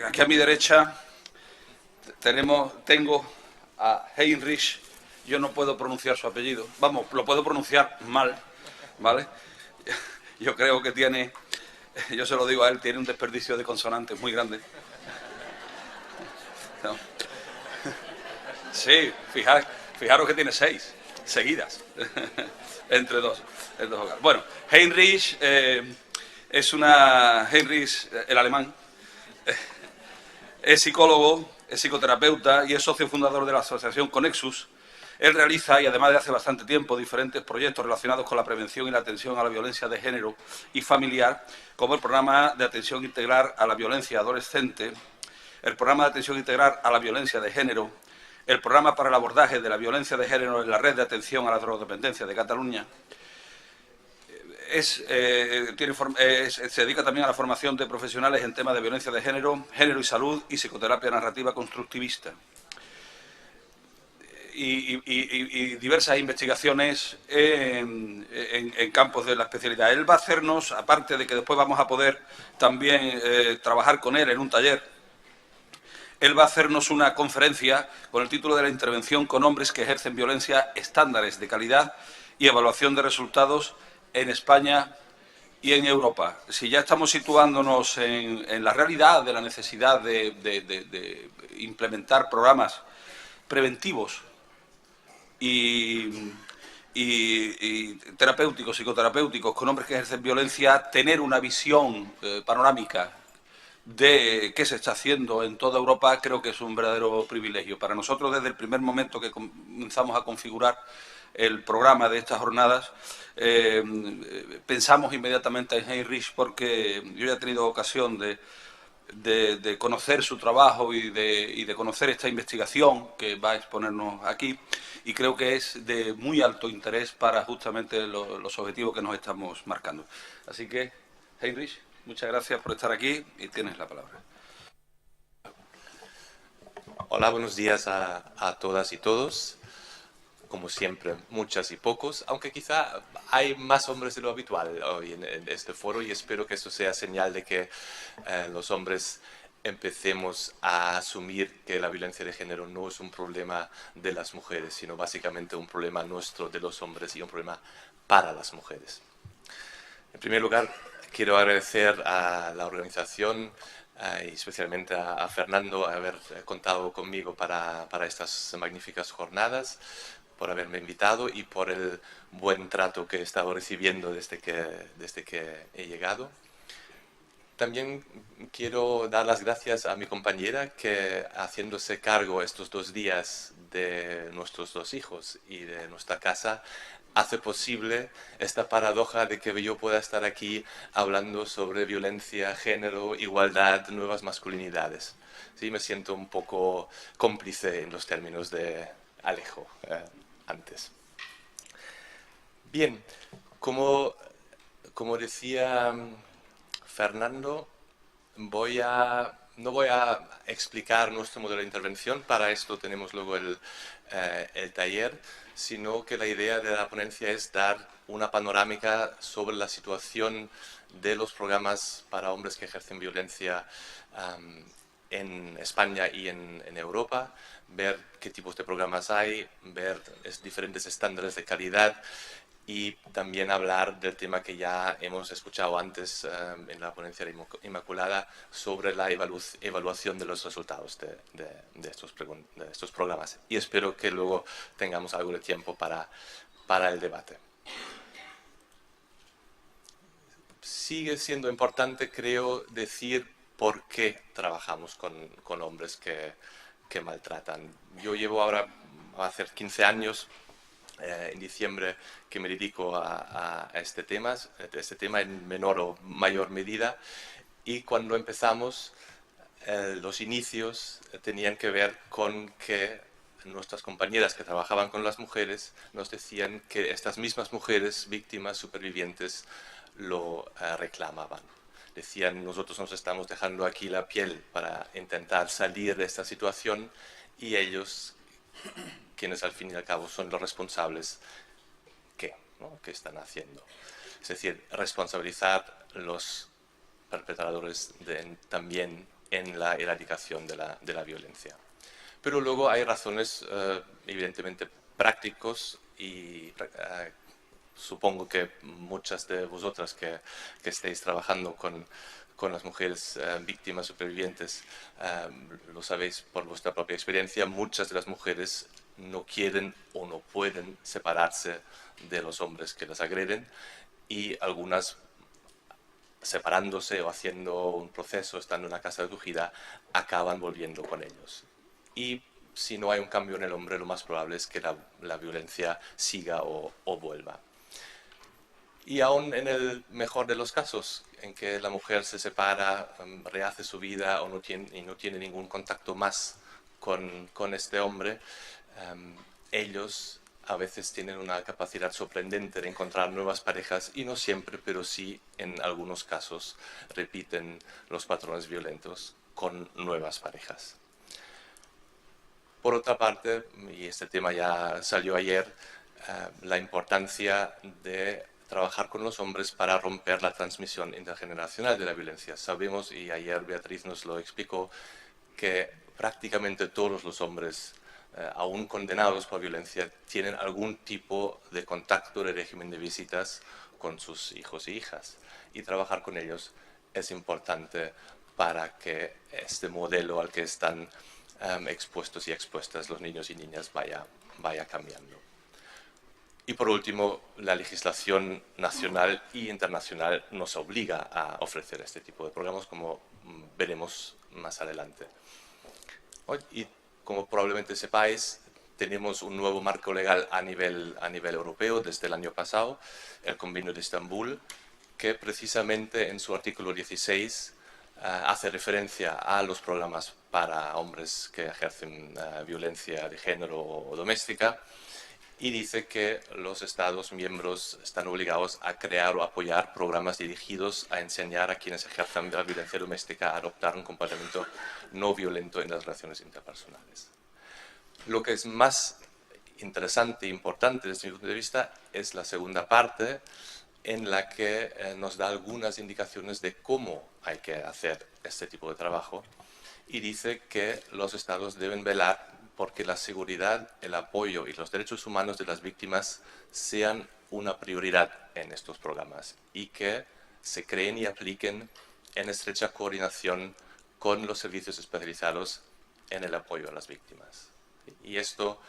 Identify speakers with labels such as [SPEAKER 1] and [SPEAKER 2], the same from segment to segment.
[SPEAKER 1] aquí a mi derecha tengo a Heinrich. Yo no puedo pronunciar su apellido. Vamos, lo puedo pronunciar mal, ¿vale? Yo creo que tiene, yo se lo digo a él, tiene un desperdicio de consonantes muy grande. No. Sí, fijaros que tiene 6 seguidas entre dos hogares. Bueno, Heinrich Heinrich, el alemán, es psicólogo, es psicoterapeuta y es socio fundador de la asociación Conexus. Él realiza, y además de hace bastante tiempo, diferentes proyectos relacionados con la prevención y la atención a la violencia de género y familiar, como el programa de atención integral a la violencia adolescente, el programa de atención integral a la violencia de género, el programa para el abordaje de la violencia de género en la red de atención a la drogodependencia de Cataluña. Se dedica también a la formación de profesionales en temas de violencia de género, género y salud y psicoterapia narrativa constructivista. Y diversas investigaciones en campos de la especialidad. Él va a hacernos, aparte de que después vamos a poder también trabajar con él en un taller, él va a hacernos una conferencia con el título de la intervención con hombres que ejercen violencia, estándares de calidad y evaluación de resultados en España y en Europa. Si ya estamos situándonos en la realidad de la necesidad de implementar programas preventivos y terapéuticos, psicoterapéuticos con hombres que ejercen violencia, tener una visión panorámica de qué se está haciendo en toda Europa, creo que es un verdadero privilegio. Para nosotros, desde el primer momento que comenzamos a configurar el programa de estas jornadas, pensamos inmediatamente en Heinrich, porque yo ya he tenido ocasión de conocer su trabajo y de conocer esta investigación que va a exponernos aquí, y creo que es de muy alto interés para justamente los objetivos que nos estamos marcando. Así que, Heinrich, muchas gracias por estar aquí y tienes la palabra.
[SPEAKER 2] Hola, buenos días a todas y todos. Como siempre, muchas y pocos, aunque quizá hay más hombres de lo habitual hoy en este foro, y espero que eso sea señal de que los hombres empecemos a asumir que la violencia de género no es un problema de las mujeres, sino básicamente un problema nuestro de los hombres y un problema para las mujeres. En primer lugar, quiero agradecer a la organización y especialmente a Fernando haber contado conmigo para estas magníficas jornadas, por haberme invitado y por el buen trato que he estado recibiendo desde que he llegado. También quiero dar las gracias a mi compañera que, haciéndose cargo estos 2 días de nuestros 2 hijos y de nuestra casa, hace posible esta paradoja de que yo pueda estar aquí hablando sobre violencia, género, igualdad, nuevas masculinidades. Sí, me siento un poco cómplice en los términos de Alejo antes. Bien, como decía Fernando, no voy a explicar nuestro modelo de intervención, para esto tenemos luego el taller, sino que la idea de la ponencia es dar una panorámica sobre la situación de los programas para hombres que ejercen violencia en España y en Europa, ver qué tipos de programas hay, ver diferentes estándares de calidad y también hablar del tema que ya hemos escuchado antes en la ponencia de Inmaculada sobre la evaluación de los resultados de estos programas. Y espero que luego tengamos algo de tiempo para el debate. Sigue siendo importante, creo, decir por qué trabajamos con hombres que maltratan. Yo llevo ahora, va a hacer 15 años, en diciembre, que me dedico a este tema en menor o mayor medida, y cuando empezamos, los inicios tenían que ver con que nuestras compañeras que trabajaban con las mujeres nos decían que estas mismas mujeres víctimas supervivientes lo reclamaban. Decían: nosotros nos estamos dejando aquí la piel para intentar salir de esta situación, y ellos, quienes al fin y al cabo son los responsables, ¿qué están haciendo? Es decir, responsabilizar los perpetradores también en la erradicación de la violencia. Pero luego hay razones evidentemente prácticos y supongo que muchas de vosotras que estéis trabajando con las mujeres víctimas supervivientes lo sabéis por vuestra propia experiencia. Muchas de las mujeres no quieren o no pueden separarse de los hombres que las agreden, y algunas, separándose o haciendo un proceso, estando en una casa de acogida, acaban volviendo con ellos. Y si no hay un cambio en el hombre, lo más probable es que la violencia siga o vuelva. Y aún en el mejor de los casos, en que la mujer se separa, rehace su vida y no tiene ningún contacto más con este hombre, ellos a veces tienen una capacidad sorprendente de encontrar nuevas parejas, y no siempre, pero sí en algunos casos repiten los patrones violentos con nuevas parejas. Por otra parte, y este tema ya salió ayer, la importancia de trabajar con los hombres para romper la transmisión intergeneracional de la violencia. Sabemos, y ayer Beatriz nos lo explicó, que prácticamente todos los hombres, aún condenados por violencia, tienen algún tipo de contacto de régimen de visitas con sus hijos y hijas. Y trabajar con ellos es importante para que este modelo al que están expuestos y expuestas los niños y niñas vaya cambiando. Y por último, la legislación nacional e internacional nos obliga a ofrecer este tipo de programas, como veremos más adelante. Y como probablemente sepáis, tenemos un nuevo marco legal a nivel europeo desde el año pasado, el Convenio de Estambul, que precisamente en su artículo 16 hace referencia a los programas para hombres que ejercen violencia de género o doméstica, y dice que los Estados miembros están obligados a crear o apoyar programas dirigidos a enseñar a quienes ejerzan la violencia doméstica a adoptar un comportamiento no violento en las relaciones interpersonales. Lo que es más interesante e importante desde mi punto de vista es la segunda parte, en la que nos da algunas indicaciones de cómo hay que hacer este tipo de trabajo, y dice que los Estados deben velar porque la seguridad, el apoyo y los derechos humanos de las víctimas sean una prioridad en estos programas, y que se creen y apliquen en estrecha coordinación con los servicios especializados en el apoyo a las víctimas. Y esto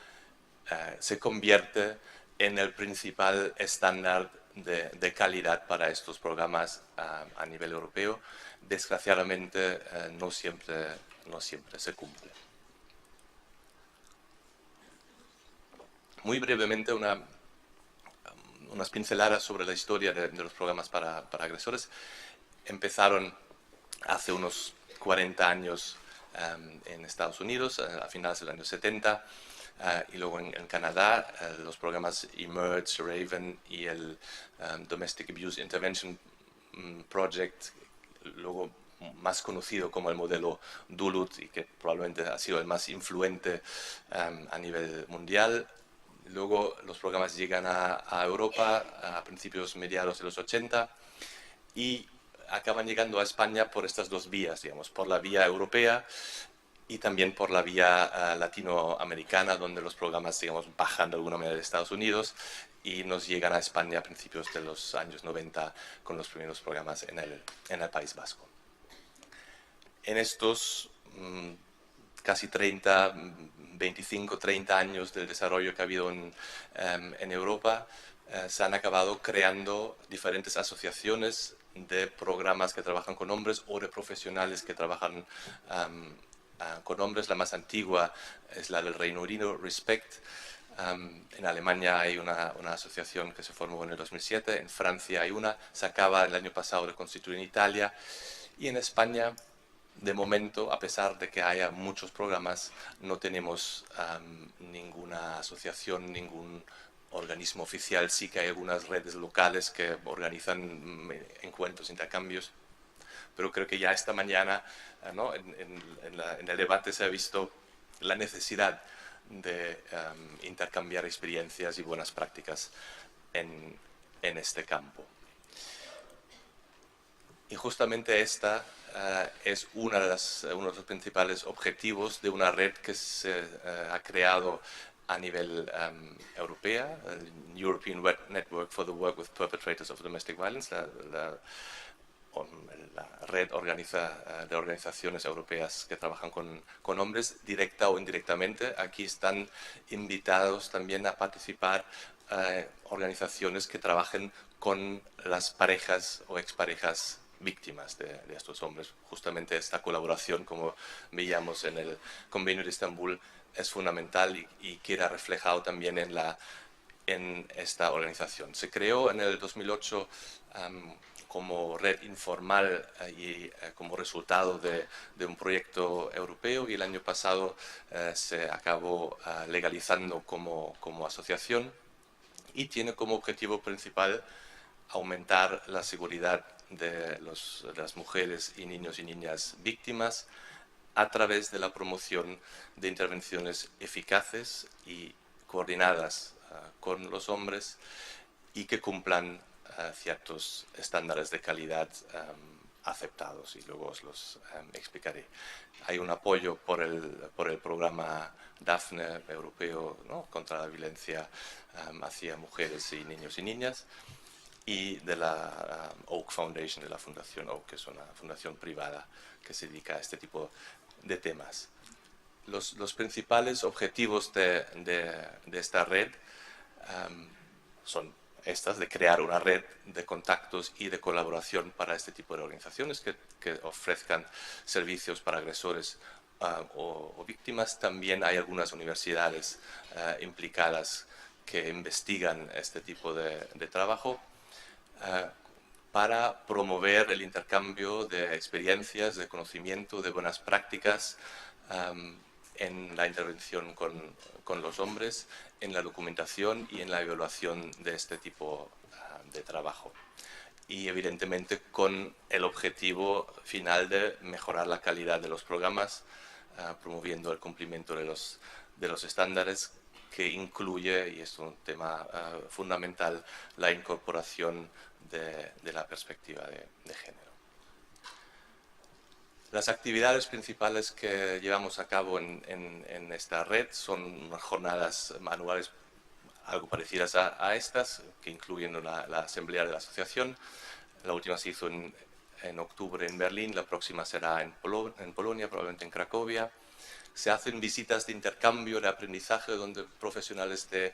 [SPEAKER 2] se convierte en el principal estándar de calidad para estos programas a nivel europeo. Desgraciadamente no siempre se cumple. Muy brevemente unas pinceladas sobre la historia de los programas para agresores. Empezaron hace unos 40 años en Estados Unidos, a finales del año 70, y luego en Canadá, los programas Emerge, Raven y el Domestic Abuse Intervention Project, luego más conocido como el modelo Duluth, y que probablemente ha sido el más influente a nivel mundial. Luego los programas llegan a Europa a principios mediados de los 80 y acaban llegando a España por estas dos vías, digamos, por la vía europea y también por la vía latinoamericana, donde los programas, digamos, bajan de alguna manera de Estados Unidos y nos llegan a España a principios de los años 90 con los primeros programas en el País Vasco. En estos casi 25, 30 años del desarrollo que ha habido en Europa, se han acabado creando diferentes asociaciones de programas que trabajan con hombres o de profesionales que trabajan con hombres. La más antigua es la del Reino Unido, Respect. En Alemania hay una asociación que se formó en el 2007, en Francia hay una, se acaba el año pasado de constituir en Italia, y en España, de momento, a pesar de que haya muchos programas, no tenemos ninguna asociación, ningún organismo oficial. Sí que hay algunas redes locales que organizan encuentros, intercambios, pero creo que ya esta mañana, ¿no? en el debate se ha visto la necesidad de intercambiar experiencias y buenas prácticas en este campo. Y justamente esta es uno de los principales objetivos de una red que se ha creado a nivel europeo, el European Network for the Work with Perpetrators of Domestic Violence, la red de organizaciones europeas que trabajan con hombres, directa o indirectamente. Aquí están invitados también a participar organizaciones que trabajen con las parejas o exparejas víctimas de estos hombres. Justamente esta colaboración, como veíamos en el Convenio de Estambul, es fundamental y queda reflejado también en esta organización. Se creó en el 2008 como red informal y como resultado de un proyecto europeo, y el año pasado se acabó legalizando como asociación, y tiene como objetivo principal aumentar la seguridad de las mujeres y niños y niñas víctimas a través de la promoción de intervenciones eficaces y coordinadas con los hombres y que cumplan ciertos estándares de calidad aceptados, y luego os los explicaré. Hay un apoyo por el programa Daphne europeo, ¿no?, contra la violencia hacia mujeres y niños y niñas, y de la Oak Foundation, de la Fundación Oak, que es una fundación privada que se dedica a este tipo de temas. Los principales objetivos de esta red son estas, de crear una red de contactos y de colaboración para este tipo de organizaciones que ofrezcan servicios para agresores o víctimas. También hay algunas universidades implicadas que investigan este tipo de trabajo para promover el intercambio de experiencias, de conocimiento, de buenas prácticas en la intervención con los hombres, en la documentación y en la evaluación de este tipo de trabajo. Y evidentemente con el objetivo final de mejorar la calidad de los programas, promoviendo el cumplimiento de los estándares, que incluye, y es un tema fundamental, la incorporación de la perspectiva de género. Las actividades principales que llevamos a cabo en esta red son unas jornadas anuales algo parecidas a estas, que incluyen la asamblea de la asociación. La última se hizo en octubre en Berlín, la próxima será en Polonia, probablemente en Cracovia. Se hacen visitas de intercambio, de aprendizaje, donde profesionales de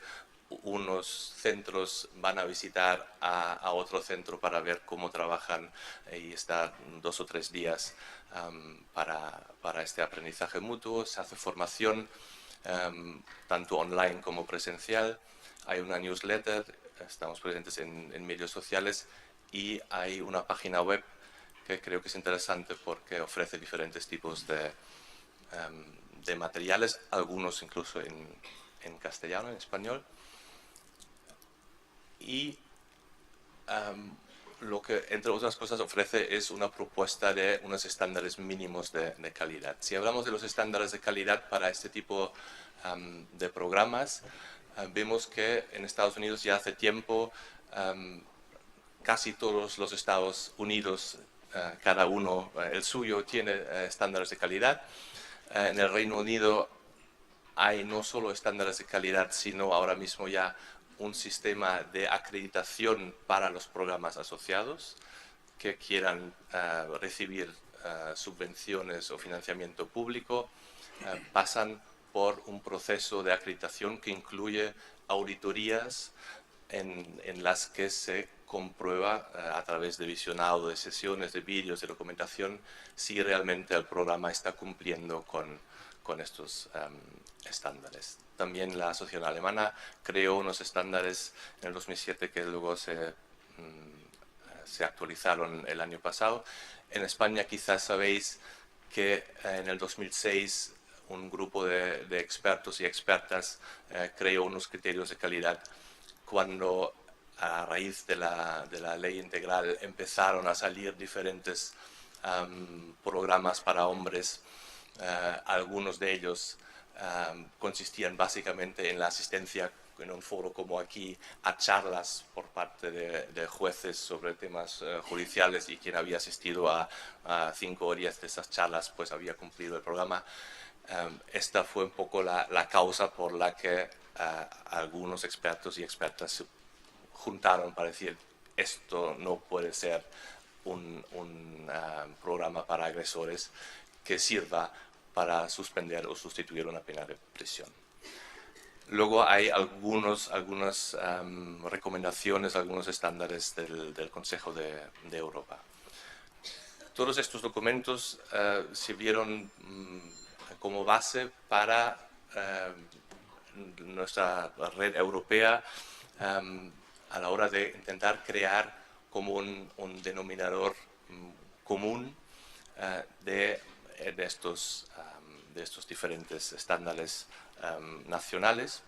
[SPEAKER 2] unos centros van a visitar a otro centro para ver cómo trabajan y estar 2 o 3 días para este aprendizaje mutuo. Se hace formación tanto online como presencial. Hay una newsletter, estamos presentes en medios sociales, y hay una página web que creo que es interesante porque ofrece diferentes tipos de materiales, algunos incluso en castellano, en español. Y lo que, entre otras cosas, ofrece es una propuesta de unos estándares mínimos de calidad. Si hablamos de los estándares de calidad para este tipo de programas, vemos que en Estados Unidos ya hace tiempo casi todos los Estados Unidos, cada uno el suyo, tiene estándares de calidad. En el Reino Unido hay no solo estándares de calidad, sino ahora mismo ya un sistema de acreditación para los programas asociados que quieran recibir subvenciones o financiamiento público. Pasan por un proceso de acreditación que incluye auditorías en las que se comprueba a través de visionado, de sesiones, de vídeos, de documentación, si realmente el programa está cumpliendo con estos estándares. También la asociación alemana creó unos estándares en el 2007 que luego se actualizaron el año pasado. En España quizás sabéis que en el 2006 un grupo de expertos y expertas creó unos criterios de calidad cuando, a raíz de la ley integral, empezaron a salir diferentes programas para hombres. Algunos de ellos consistían básicamente en la asistencia en un foro como aquí a charlas por parte de jueces sobre temas judiciales, y quien había asistido a 5 o 10 de esas charlas pues había cumplido el programa. Esta fue un poco la causa por la que algunos expertos y expertas se juntaron para decir: esto no puede ser un programa para agresores que sirva para suspender o sustituir una pena de prisión. Luego hay algunas recomendaciones, algunos estándares del Consejo de Europa. Todos estos documentos sirvieron como base para nuestra red europea a la hora de intentar crear como un denominador común de estos diferentes estándares nacionales,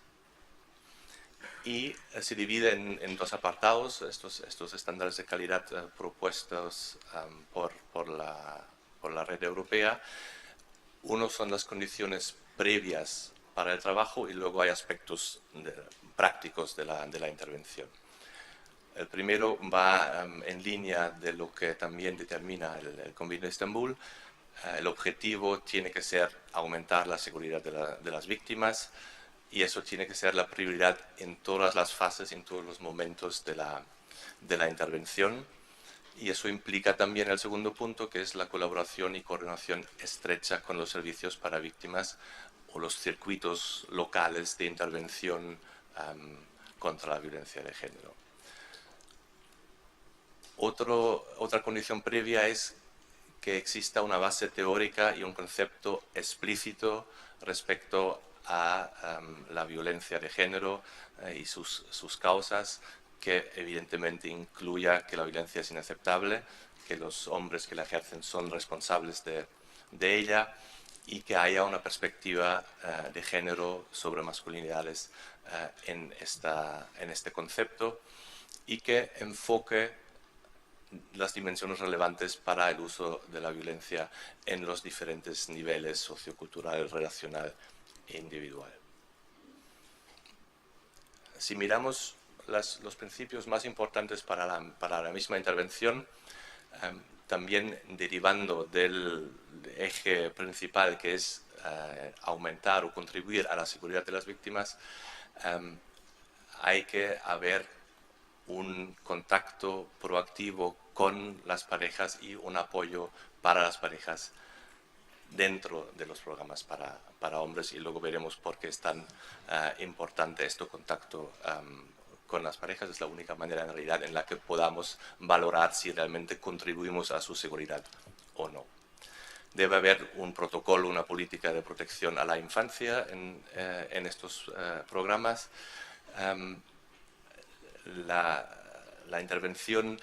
[SPEAKER 2] y se divide en 2 apartados estos estándares de calidad propuestos por la red europea. Uno son las condiciones previas para el trabajo, y luego hay aspectos prácticos de la intervención. El primero va en línea de lo que también determina el Convenio de Estambul. El objetivo tiene que ser aumentar la seguridad de las víctimas, y eso tiene que ser la prioridad en todas las fases, en todos los momentos de la intervención. Y eso implica también el segundo punto, que es la colaboración y coordinación estrecha con los servicios para víctimas o los circuitos locales de intervención contra la violencia de género. Otra condición previa es que exista una base teórica y un concepto explícito respecto a la violencia de género y sus causas, que evidentemente incluya que la violencia es inaceptable, que los hombres que la ejercen son responsables de ella, y que haya una perspectiva de género sobre masculinidades en este concepto, y que enfoque las dimensiones relevantes para el uso de la violencia en los diferentes niveles sociocultural, relacional e individual. Si miramos los principios más importantes para la misma intervención, también derivando del eje principal, que es aumentar o contribuir a la seguridad de las víctimas, hay que haber un contacto proactivo con las parejas y un apoyo para las parejas dentro de los programas para hombres, y luego veremos por qué es tan importante este contacto con las parejas. Es la única manera en realidad en la que podamos valorar si realmente contribuimos a su seguridad o no. Debe haber un protocolo, una política de protección a la infancia en estos programas. La intervención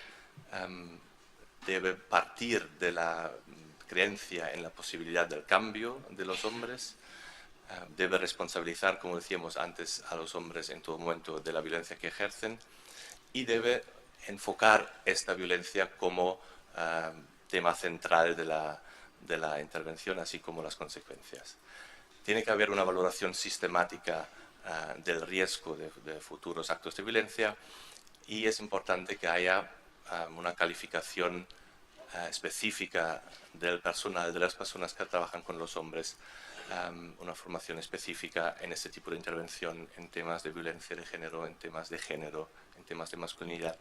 [SPEAKER 2] debe partir de la creencia en la posibilidad del cambio de los hombres, debe responsabilizar, como decíamos antes, a los hombres en todo momento de la violencia que ejercen, y debe enfocar esta violencia como tema central de la intervención, así como las consecuencias. Tiene que haber una valoración sistemática del riesgo de futuros actos de violencia, y es importante que haya una calificación específica del personal, de las personas que trabajan con los hombres, una formación específica en este tipo de intervención en temas de violencia de género, en temas de género, en temas de masculinidad,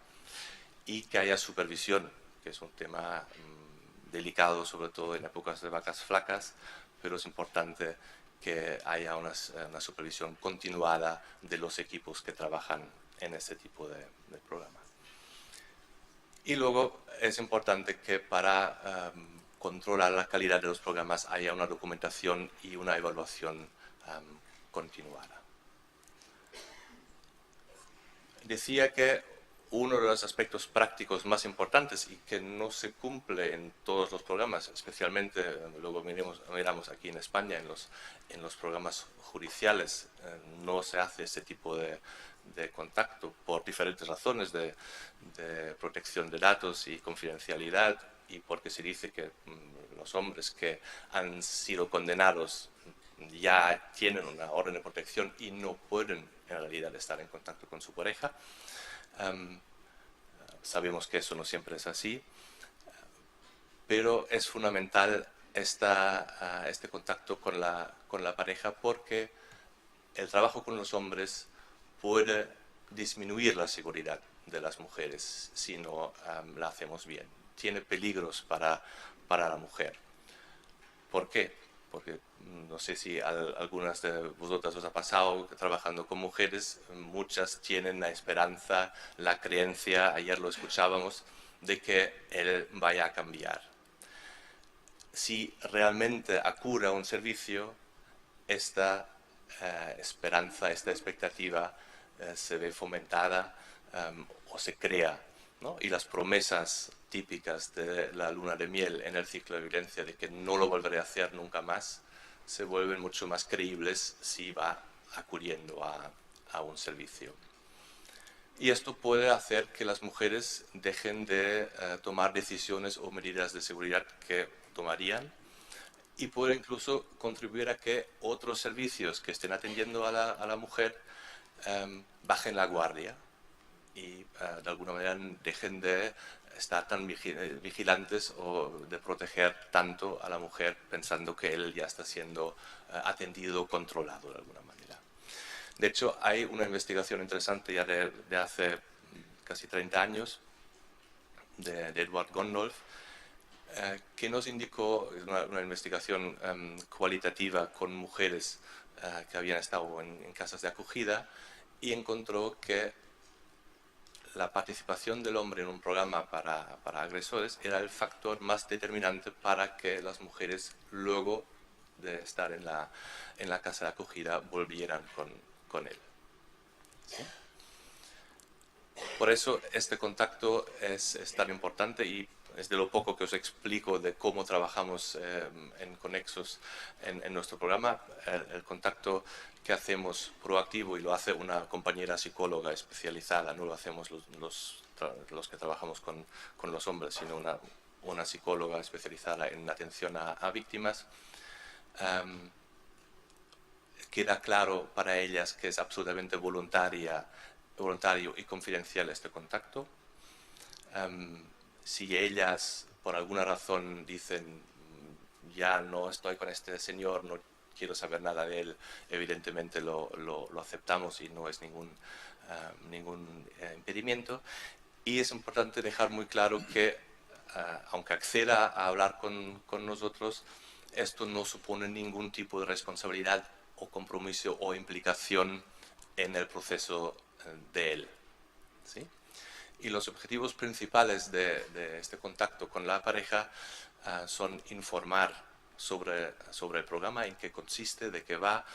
[SPEAKER 2] y que haya supervisión, que es un tema delicado, sobre todo en épocas de vacas flacas, pero es importante que haya una supervisión continuada de los equipos que trabajan en este tipo de programa. Y luego es importante que para controlar la calidad de los programas haya una documentación y una evaluación continuada. Decía que uno de los aspectos prácticos más importantes y que no se cumple en todos los programas, especialmente luego miramos aquí en España, en los programas judiciales, no se hace ese tipo de contacto por diferentes razones de protección de datos y confidencialidad, y porque se dice que los hombres que han sido condenados ya tienen una orden de protección y no pueden en realidad estar en contacto con su pareja. Sabemos que eso no siempre es así, pero es fundamental este contacto con la pareja, porque el trabajo con los hombres puede disminuir la seguridad de las mujeres si no la hacemos bien. Tiene peligros para la mujer. ¿Por qué? Porque no sé si a algunas de vosotras os ha pasado que trabajando con mujeres, muchas tienen la esperanza, la creencia, ayer lo escuchábamos, de que él vaya a cambiar. Si realmente acude a un servicio, esta esperanza, esta expectativa se ve fomentada o se crea, ¿no? Y las promesas típicas de la luna de miel en el ciclo de violencia, de que no lo volveré a hacer nunca más, se vuelven mucho más creíbles si va acudiendo a un servicio. Y esto puede hacer que las mujeres dejen de tomar decisiones o medidas de seguridad que tomarían, y puede incluso contribuir a que otros servicios que estén atendiendo a la mujer bajen la guardia y de alguna manera dejen de estar tan vigilantes o de proteger tanto a la mujer pensando que él ya está siendo atendido o controlado de alguna manera. De hecho, hay una investigación interesante ya de hace casi 30 años de Edward Gondolf, que nos indicó una investigación cualitativa con mujeres que habían estado en casas de acogida, y encontró que la participación del hombre en un programa para agresores era el factor más determinante para que las mujeres, luego de estar en la casa de acogida, volvieran con él. ¿Sí? Por eso este contacto es tan importante, y es de lo poco que os explico de cómo trabajamos en Conexos en nuestro programa. El contacto que hacemos proactivo, y lo hace una compañera psicóloga especializada, no lo hacemos los que trabajamos con los hombres, sino una psicóloga especializada en atención a víctimas. Queda claro para ellas que es absolutamente voluntario y confidencial este contacto. Si ellas por alguna razón dicen ya no estoy con este señor, no quiero saber nada de él, evidentemente lo aceptamos y no es ningún impedimento. Y es importante dejar muy claro que aunque acceda a hablar con nosotros, esto no supone ningún tipo de responsabilidad o compromiso o implicación en el proceso de él. ¿Sí? Y los objetivos principales de este contacto con la pareja son informar sobre el programa, en qué consiste, de qué va,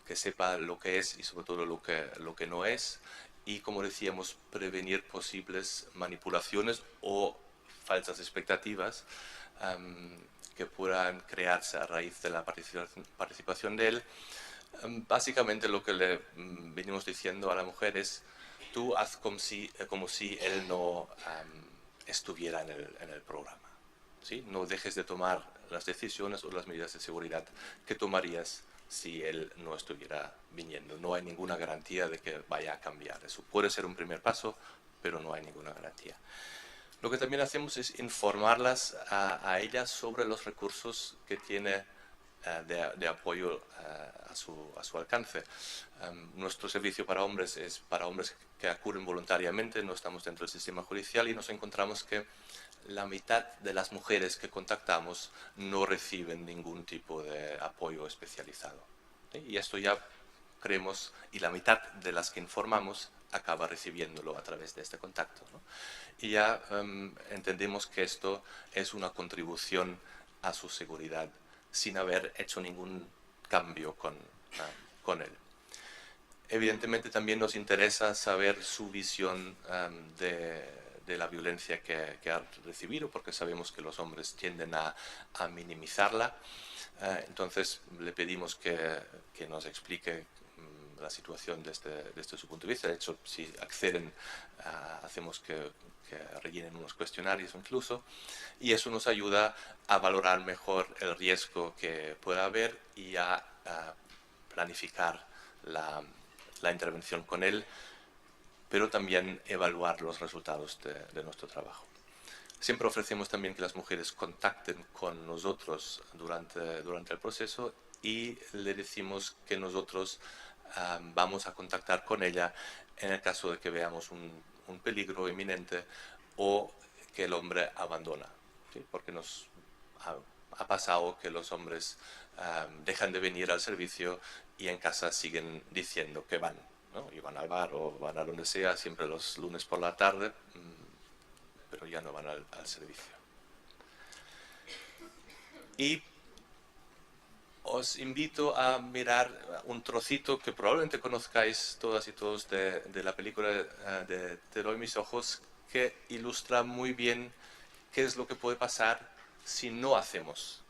[SPEAKER 2] que sepa lo que es y sobre todo lo que no es, y, como decíamos, prevenir posibles manipulaciones o falsas expectativas que puedan crearse a raíz de la participación de él. Básicamente lo que le venimos diciendo a la mujer es: tú haz como si él no estuviera en el programa. ¿Sí? No dejes de tomar las decisiones o las medidas de seguridad que tomarías si él no estuviera viniendo. No hay ninguna garantía de que vaya a cambiar. Eso puede ser un primer paso, pero no hay ninguna garantía. Lo que también hacemos es informarlas a ellas sobre los recursos que tiene de apoyo a su alcance. Nuestro servicio para hombres es para hombres que acuden voluntariamente, no estamos dentro del sistema judicial, y nos encontramos que la mitad de las mujeres que contactamos no reciben ningún tipo de apoyo especializado. ¿Sí? Y esto ya creemos, y la mitad de las que informamos acaba recibiéndolo a través de este contacto, ¿no? Y ya entendemos que esto es una contribución a su seguridad sin haber hecho ningún cambio con él. Evidentemente también nos interesa saber su visión de la violencia que ha recibido, porque sabemos que los hombres tienden a minimizarla. Entonces le pedimos que nos explique la situación desde su punto de vista. De hecho, si acceden, hacemos que rellenen unos cuestionarios incluso, y eso nos ayuda a valorar mejor el riesgo que pueda haber y a planificar la intervención con él, pero también evaluar los resultados de nuestro trabajo. Siempre ofrecemos también que las mujeres contacten con nosotros durante el proceso y le decimos que nosotros vamos a contactar con ella en el caso de que veamos un peligro inminente o que el hombre abandona, ¿sí? Porque nos ha pasado que los hombres dejan de venir al servicio y en casa siguen diciendo que van, ¿no? Y van al bar o van a donde sea, siempre los lunes por la tarde, pero ya no van al servicio. Y os invito a mirar un trocito que probablemente conozcáis todas y todos de la película de Te doy mis ojos, que ilustra muy bien qué es lo que puede pasar si no hacemos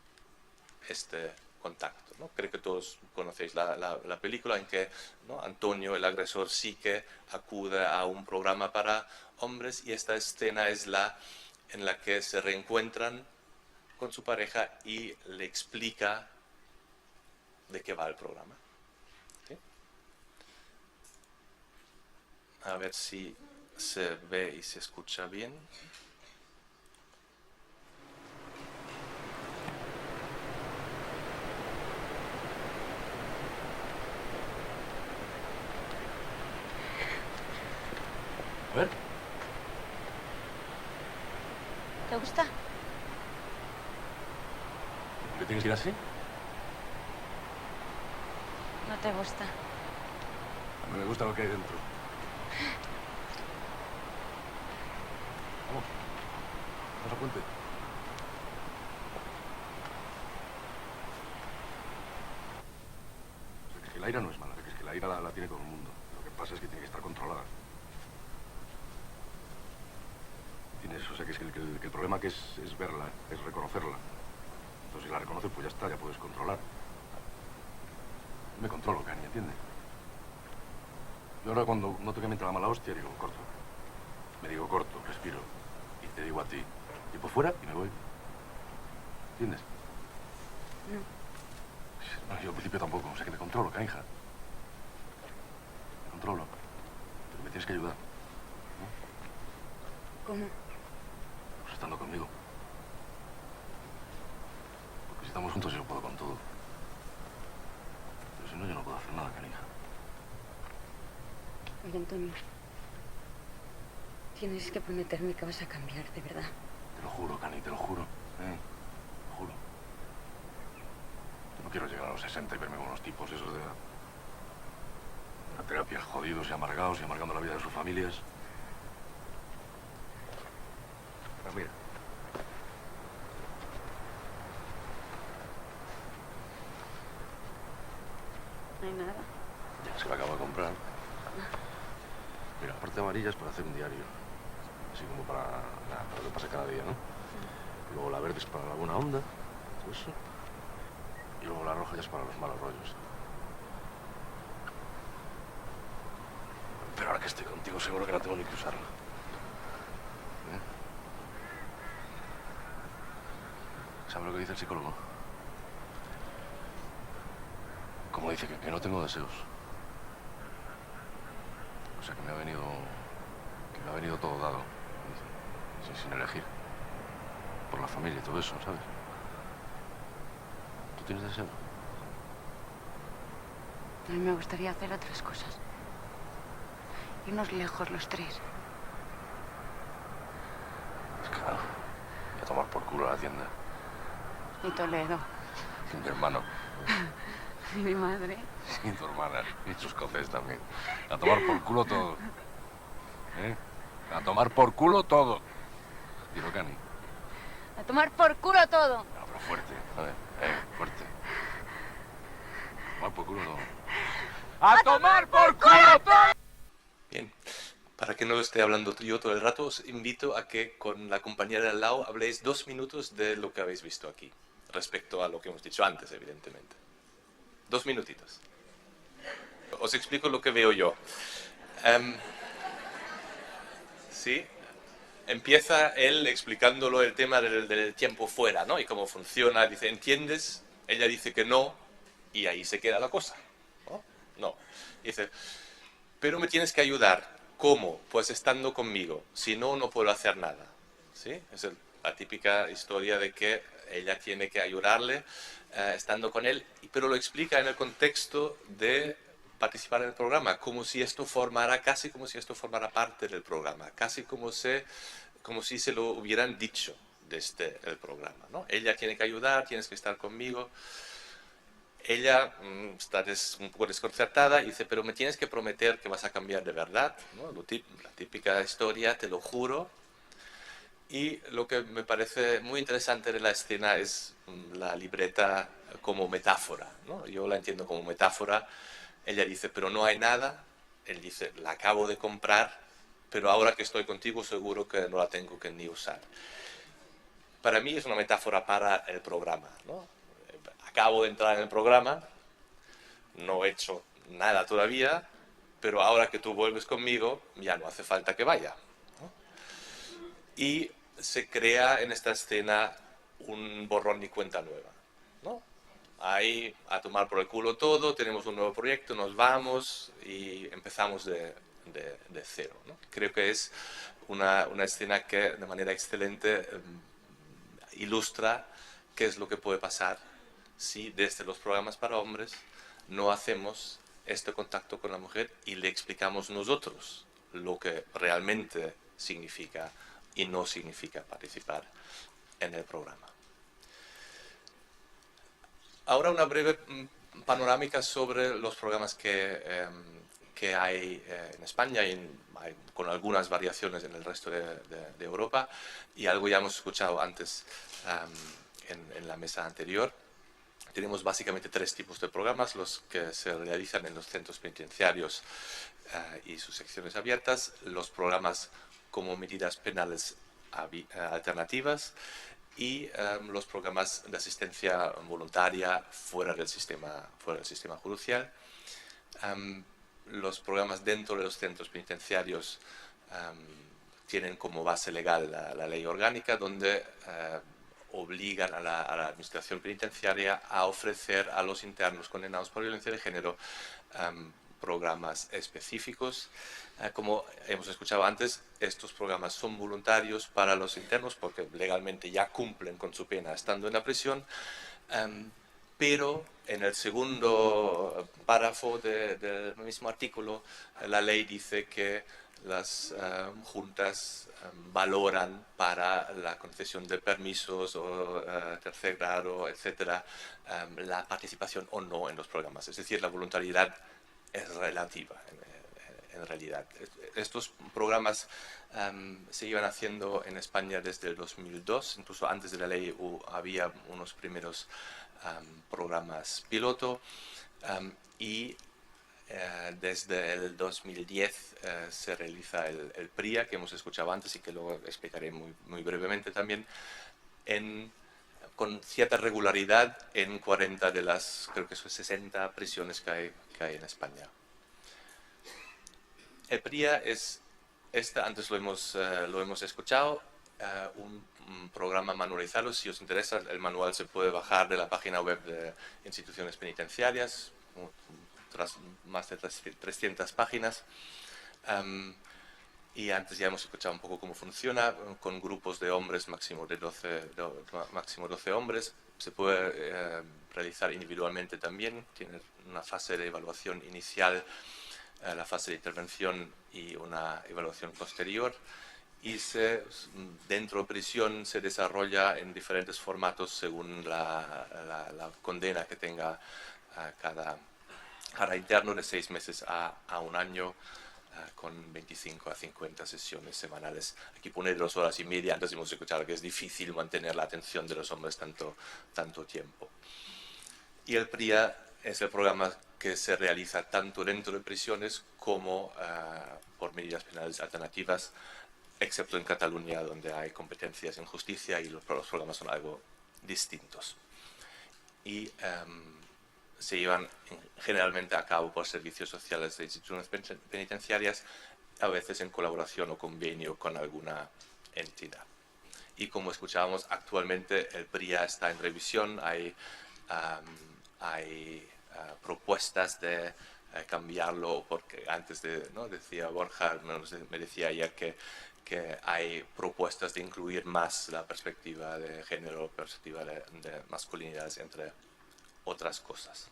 [SPEAKER 2] este contacto, ¿no? Creo que todos conocéis la película en que, ¿no?, Antonio, el agresor, sí que acude a un programa para hombres y esta escena es en la que se reencuentran con su pareja y le explica de qué va el programa. ¿Sí? A ver si se ve y se escucha bien.
[SPEAKER 3] A ver.
[SPEAKER 4] ¿Te gusta?
[SPEAKER 3] ¿Por qué tienes que ir así?
[SPEAKER 4] ¿No te gusta?
[SPEAKER 3] A mí me gusta lo que hay dentro. Vamos. Vamos a puente. O sea, que la ira no es mala, que es que la ira la tiene todo el mundo. Lo que pasa es que tiene que estar controlada. Tienes, o sea, que es que el problema que es verla, es reconocerla. Entonces, si la reconoces, pues ya está, ya puedes controlar. Yo me controlo, Cani, ¿entiendes? Yo ahora cuando noto que me entra la mala hostia, digo, corto. Me digo, corto, respiro. Y te digo a ti, y por fuera y me voy. ¿Entiendes?
[SPEAKER 4] No.
[SPEAKER 3] No, yo al principio tampoco, o sea que me controlo, canija. Me controlo. Pero me tienes que ayudar. ¿No?
[SPEAKER 4] ¿Cómo?
[SPEAKER 3] Pues estando conmigo. Porque si estamos juntos yo puedo con todo. Pero si no, yo no puedo hacer nada, canija.
[SPEAKER 4] Oye, Antonio, tienes que prometerme que vas a cambiar, de verdad.
[SPEAKER 3] Te lo juro, Cani, te lo juro. Te lo juro. Yo no quiero llegar a los 60 y verme con unos tipos esos de la terapia, jodidos y amargados y amargando la vida de sus familias. Pero mira.
[SPEAKER 4] No hay nada.
[SPEAKER 3] Ya se lo acabo de comprar. Mira, la parte amarilla es para hacer un diario. Así como para lo que pasa cada día, ¿no? Luego la verde es para la buena onda, todo eso. Y luego la roja ya es para los malos rollos. Pero ahora que estoy contigo seguro que no tengo ni que usarla. ¿Eh? ¿Sabes lo que dice el psicólogo? Como dice que no tengo deseos. O sea que me ha venido todo dado. Sin elegir. Por la familia y todo eso, ¿sabes? ¿Tú tienes deseo?
[SPEAKER 4] A mí me gustaría hacer otras cosas. Irnos lejos los tres.
[SPEAKER 3] Pues claro. Y a tomar por culo a la tienda.
[SPEAKER 4] Y Toledo.
[SPEAKER 3] Y mi hermano.
[SPEAKER 4] Y mi madre.
[SPEAKER 3] Y tu hermana. Y sus cofés también. A tomar por culo todo. ¿Eh? A tomar por culo todo. Dilo, Cani.
[SPEAKER 4] A tomar por culo todo.
[SPEAKER 3] No, pero fuerte. Joder. Fuerte. A tomar por culo todo. ¡A tomar por culo todo!
[SPEAKER 2] Bien, para que no esté hablando yo todo el rato, os invito a que con la compañera de al lado habléis 2 minutos de lo que habéis visto aquí, respecto a lo que hemos dicho antes, evidentemente. 2 minutitos. Os explico lo que veo yo. Sí, empieza él explicándolo el tema del tiempo fuera, ¿no? Y cómo funciona. Dice, ¿entiendes? Ella dice que no, y ahí se queda la cosa, ¿no? No. Dice, pero me tienes que ayudar. ¿Cómo? Pues estando conmigo. Si no, no puedo hacer nada. ¿Sí? Es la típica historia de que ella tiene que ayudarle estando con él, pero lo explica en el contexto de participar en el programa, como si esto formara, casi como si esto formara parte del programa, casi como si se lo hubieran dicho desde el programa, ¿no? Ella tiene que ayudar, tienes que estar conmigo. Ella está un poco desconcertada y dice, pero me tienes que prometer que vas a cambiar de verdad, ¿no? La típica historia, te lo juro. Y lo que me parece muy interesante de la escena es la libreta como metáfora, ¿no? Yo la entiendo como metáfora. Ella dice, pero no hay nada. Él dice, la acabo de comprar, pero ahora que estoy contigo seguro que no la tengo que ni usar. Para mí es una metáfora para el programa, ¿no? Acabo de entrar en el programa, no he hecho nada todavía, pero ahora que tú vuelves conmigo, ya no hace falta que vaya, ¿no? Y se crea en esta escena un borrón y cuenta nueva, ¿no? Ahí a tomar por el culo todo, tenemos un nuevo proyecto, nos vamos y empezamos de cero, ¿no? Creo que es una escena que de manera excelente ilustra qué es lo que puede pasar si desde los programas para hombres no hacemos este contacto con la mujer y le explicamos nosotros lo que realmente significa y no significa participar en el programa. Ahora una breve panorámica sobre los programas que hay en España y con algunas variaciones en el resto de Europa, y algo ya hemos escuchado antes en la mesa anterior. Tenemos básicamente tres tipos de programas: los que se realizan en los centros penitenciarios y sus secciones abiertas, los programas como medidas penales alternativas y los programas de asistencia voluntaria fuera del sistema judicial. Los programas dentro de los centros penitenciarios tienen como base legal la ley orgánica, donde obligan a la administración penitenciaria a ofrecer a los internos condenados por violencia de género programas específicos. Como hemos escuchado antes, estos programas son voluntarios para los internos porque legalmente ya cumplen con su pena estando en la prisión, pero en el segundo párrafo del mismo artículo la ley dice que las juntas valoran para la concesión de permisos o tercer grado, etcétera, la participación o no en los programas. Es decir, la voluntariedad es relativa en realidad. Estos programas se iban haciendo en España desde el 2002, incluso antes de la ley había unos primeros programas piloto, y desde el 2010 se realiza el PRIA, que hemos escuchado antes y que luego explicaré muy brevemente también, con cierta regularidad en 40 de las, creo que son 60 prisiones que hay en España. El PRIA es, antes lo hemos escuchado, un programa manualizado. Si os interesa, el manual se puede bajar de la página web de instituciones penitenciarias, tras más de 300 páginas. Y antes ya hemos escuchado un poco cómo funciona, con grupos de hombres, máximo 12 hombres. Se puede realizar individualmente también, tiene una fase de evaluación inicial, la fase de intervención y una evaluación posterior. Y dentro de prisión se desarrolla en diferentes formatos según la condena que tenga cada interno, de 6 meses a un año, con 25 a 50 sesiones semanales. Aquí pone 2 horas y media. Antes hemos escuchado que es difícil mantener la atención de los hombres tanto tiempo. Y el PRIA es el programa que se realiza tanto dentro de prisiones como por medidas penales alternativas, excepto en Cataluña, donde hay competencias en justicia y los programas son algo distintos. Y se llevan generalmente a cabo por servicios sociales de instituciones penitenciarias, a veces en colaboración o convenio con alguna entidad. Y como escuchábamos, actualmente el PRIA está en revisión, hay propuestas de cambiarlo, porque antes ¿no? decía Borja, me decía ayer que hay propuestas de incluir más la perspectiva de género, perspectiva de masculinidades, entre otras cosas.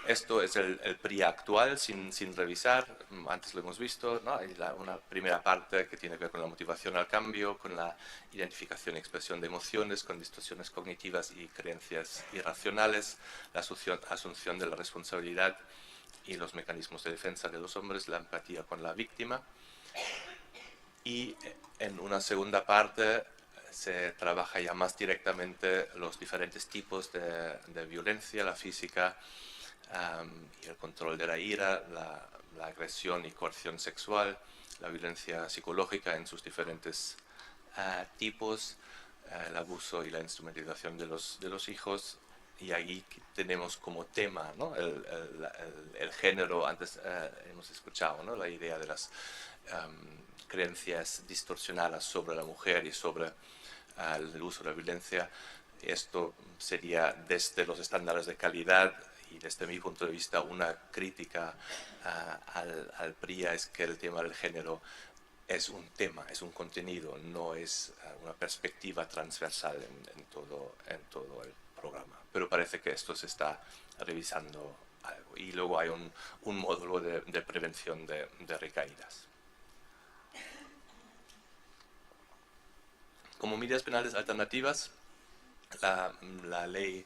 [SPEAKER 2] Esto es el PRI actual, sin revisar, antes lo hemos visto, ¿no? Hay una primera parte que tiene que ver con la motivación al cambio, con la identificación y expresión de emociones, con distorsiones cognitivas y creencias irracionales, la asunción de la responsabilidad y los mecanismos de defensa de los hombres, la empatía con la víctima. Y en una segunda parte se trabaja ya más directamente los diferentes tipos de violencia, la física, y el control de la ira, la agresión y coerción sexual, la violencia psicológica en sus diferentes tipos, el abuso y la instrumentalización de los hijos. Y ahí tenemos como tema, ¿no? el género. Antes hemos escuchado, ¿no? La idea de las creencias distorsionadas sobre la mujer y sobre el uso de la violencia. Esto sería desde los estándares de calidad. Y desde mi punto de vista, una crítica al PRIA es que el tema del género es un tema, es un contenido, no es una perspectiva transversal en todo el programa. Pero parece que esto se está revisando algo. Y luego hay un módulo de prevención de recaídas. Como medidas penales alternativas, la ley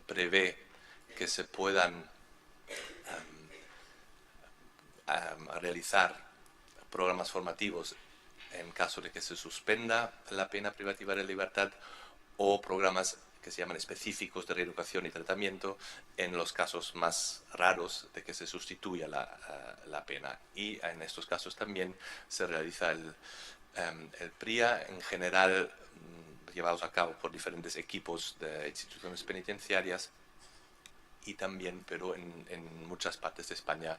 [SPEAKER 2] prevé que se puedan realizar programas formativos en caso de que se suspenda la pena privativa de libertad, o programas que se llaman específicos de reeducación y tratamiento en los casos más raros de que se sustituya la pena. Y en estos casos también se realiza el PRIA, en general llevados a cabo por diferentes equipos de instituciones penitenciarias, y también, pero en muchas partes de España,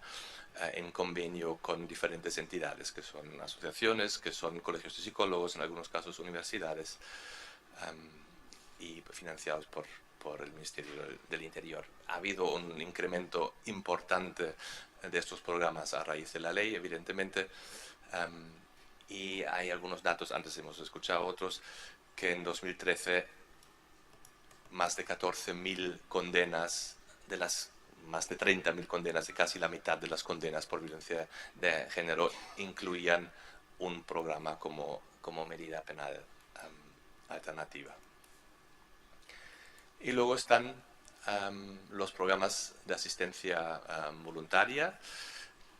[SPEAKER 2] en convenio con diferentes entidades, que son asociaciones, que son colegios de psicólogos, en algunos casos universidades, y financiados por el Ministerio del Interior. Ha habido un incremento importante de estos programas a raíz de la ley, evidentemente, y hay algunos datos, antes hemos escuchado otros, que en 2013 más de 14.000 condenas, de las más de 30.000 condenas, de casi la mitad de las condenas por violencia de género, incluían un programa como medida penal alternativa. Y luego están los programas de asistencia voluntaria,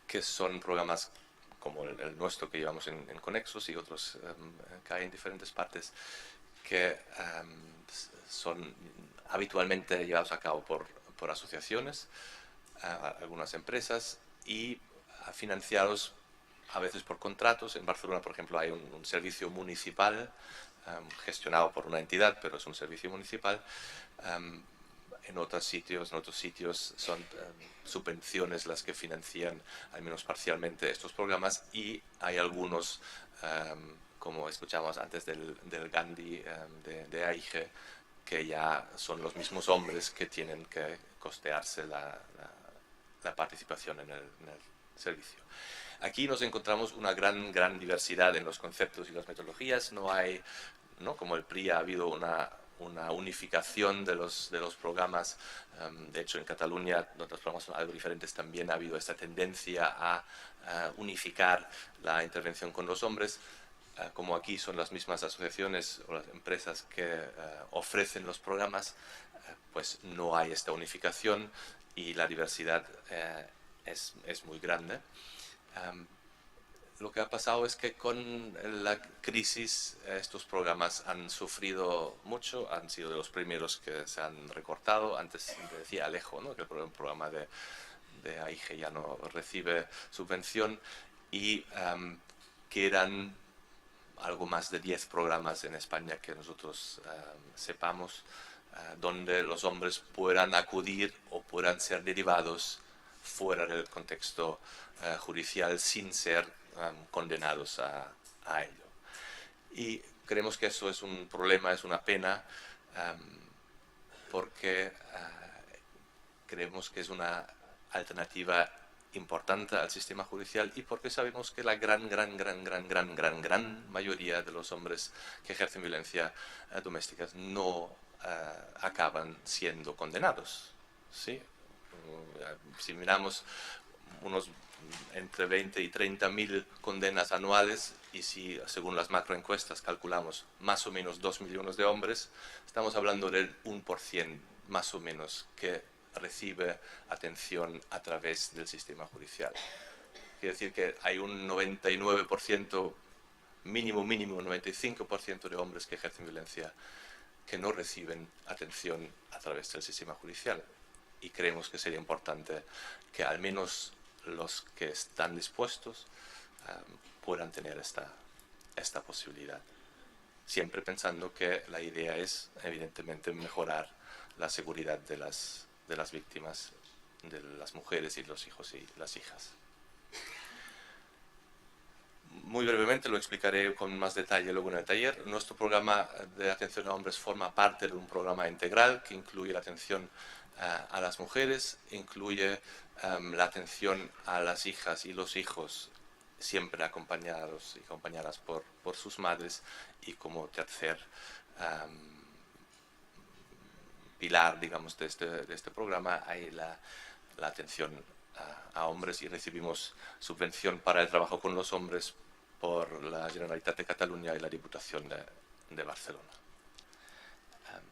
[SPEAKER 2] que son programas como el nuestro que llevamos en Conexos, y otros que hay en diferentes partes, que son habitualmente llevados a cabo por asociaciones, algunas empresas, y financiados a veces por contratos. En Barcelona, por ejemplo, hay un servicio municipal gestionado por una entidad, pero es un servicio municipal. En otros sitios son subvenciones las que financian, al menos parcialmente, estos programas, y hay algunos, como escuchamos antes del Gandhi, de AIGE, que ya son los mismos hombres que tienen que costearse la participación en el servicio. Aquí nos encontramos una gran diversidad en los conceptos y las metodologías. No hay, ¿no? Como el PRI, ha habido una unificación de los programas. De hecho, en Cataluña, donde los programas son algo diferentes, también ha habido esta tendencia a unificar la intervención con los hombres. Como aquí son las mismas asociaciones o las empresas que ofrecen los programas, pues no hay esta unificación, y la diversidad es muy grande. Lo que ha pasado es que con la crisis estos programas han sufrido mucho, han sido de los primeros que se han recortado. Antes decía Alejo, ¿no?, que el programa de AIGE ya no recibe subvención, y quedan algo más de 10 programas en España que nosotros sepamos, donde los hombres puedan acudir o puedan ser derivados fuera del contexto judicial sin ser condenados a ello. Y creemos que eso es un problema, es una pena, porque creemos que es una alternativa importante al sistema judicial y porque sabemos que la gran mayoría de los hombres que ejercen violencia doméstica no acaban siendo condenados, ¿sí? Si miramos unos entre 20 y 30.000 condenas anuales y si según las macroencuestas calculamos más o menos 2 millones de hombres, estamos hablando del 1% más o menos que recibe atención a través del sistema judicial. Quiere decir que hay un 99%, mínimo 95% de hombres que ejercen violencia que no reciben atención a través del sistema judicial. Y creemos que sería importante que al menos los que están dispuestos puedan tener esta posibilidad. Siempre pensando que la idea es, evidentemente, mejorar la seguridad de las víctimas, de las mujeres y los hijos y las hijas. Muy brevemente lo explicaré con más detalle luego en el taller. Nuestro programa de atención a hombres forma parte de un programa integral que incluye la atención a las mujeres, incluye la atención a las hijas y los hijos, siempre acompañados y acompañadas por sus madres, y como tercer pilar, digamos, de este programa hay la atención a hombres, y recibimos subvención para el trabajo con los hombres por la Generalitat de Cataluña y la Diputación de Barcelona.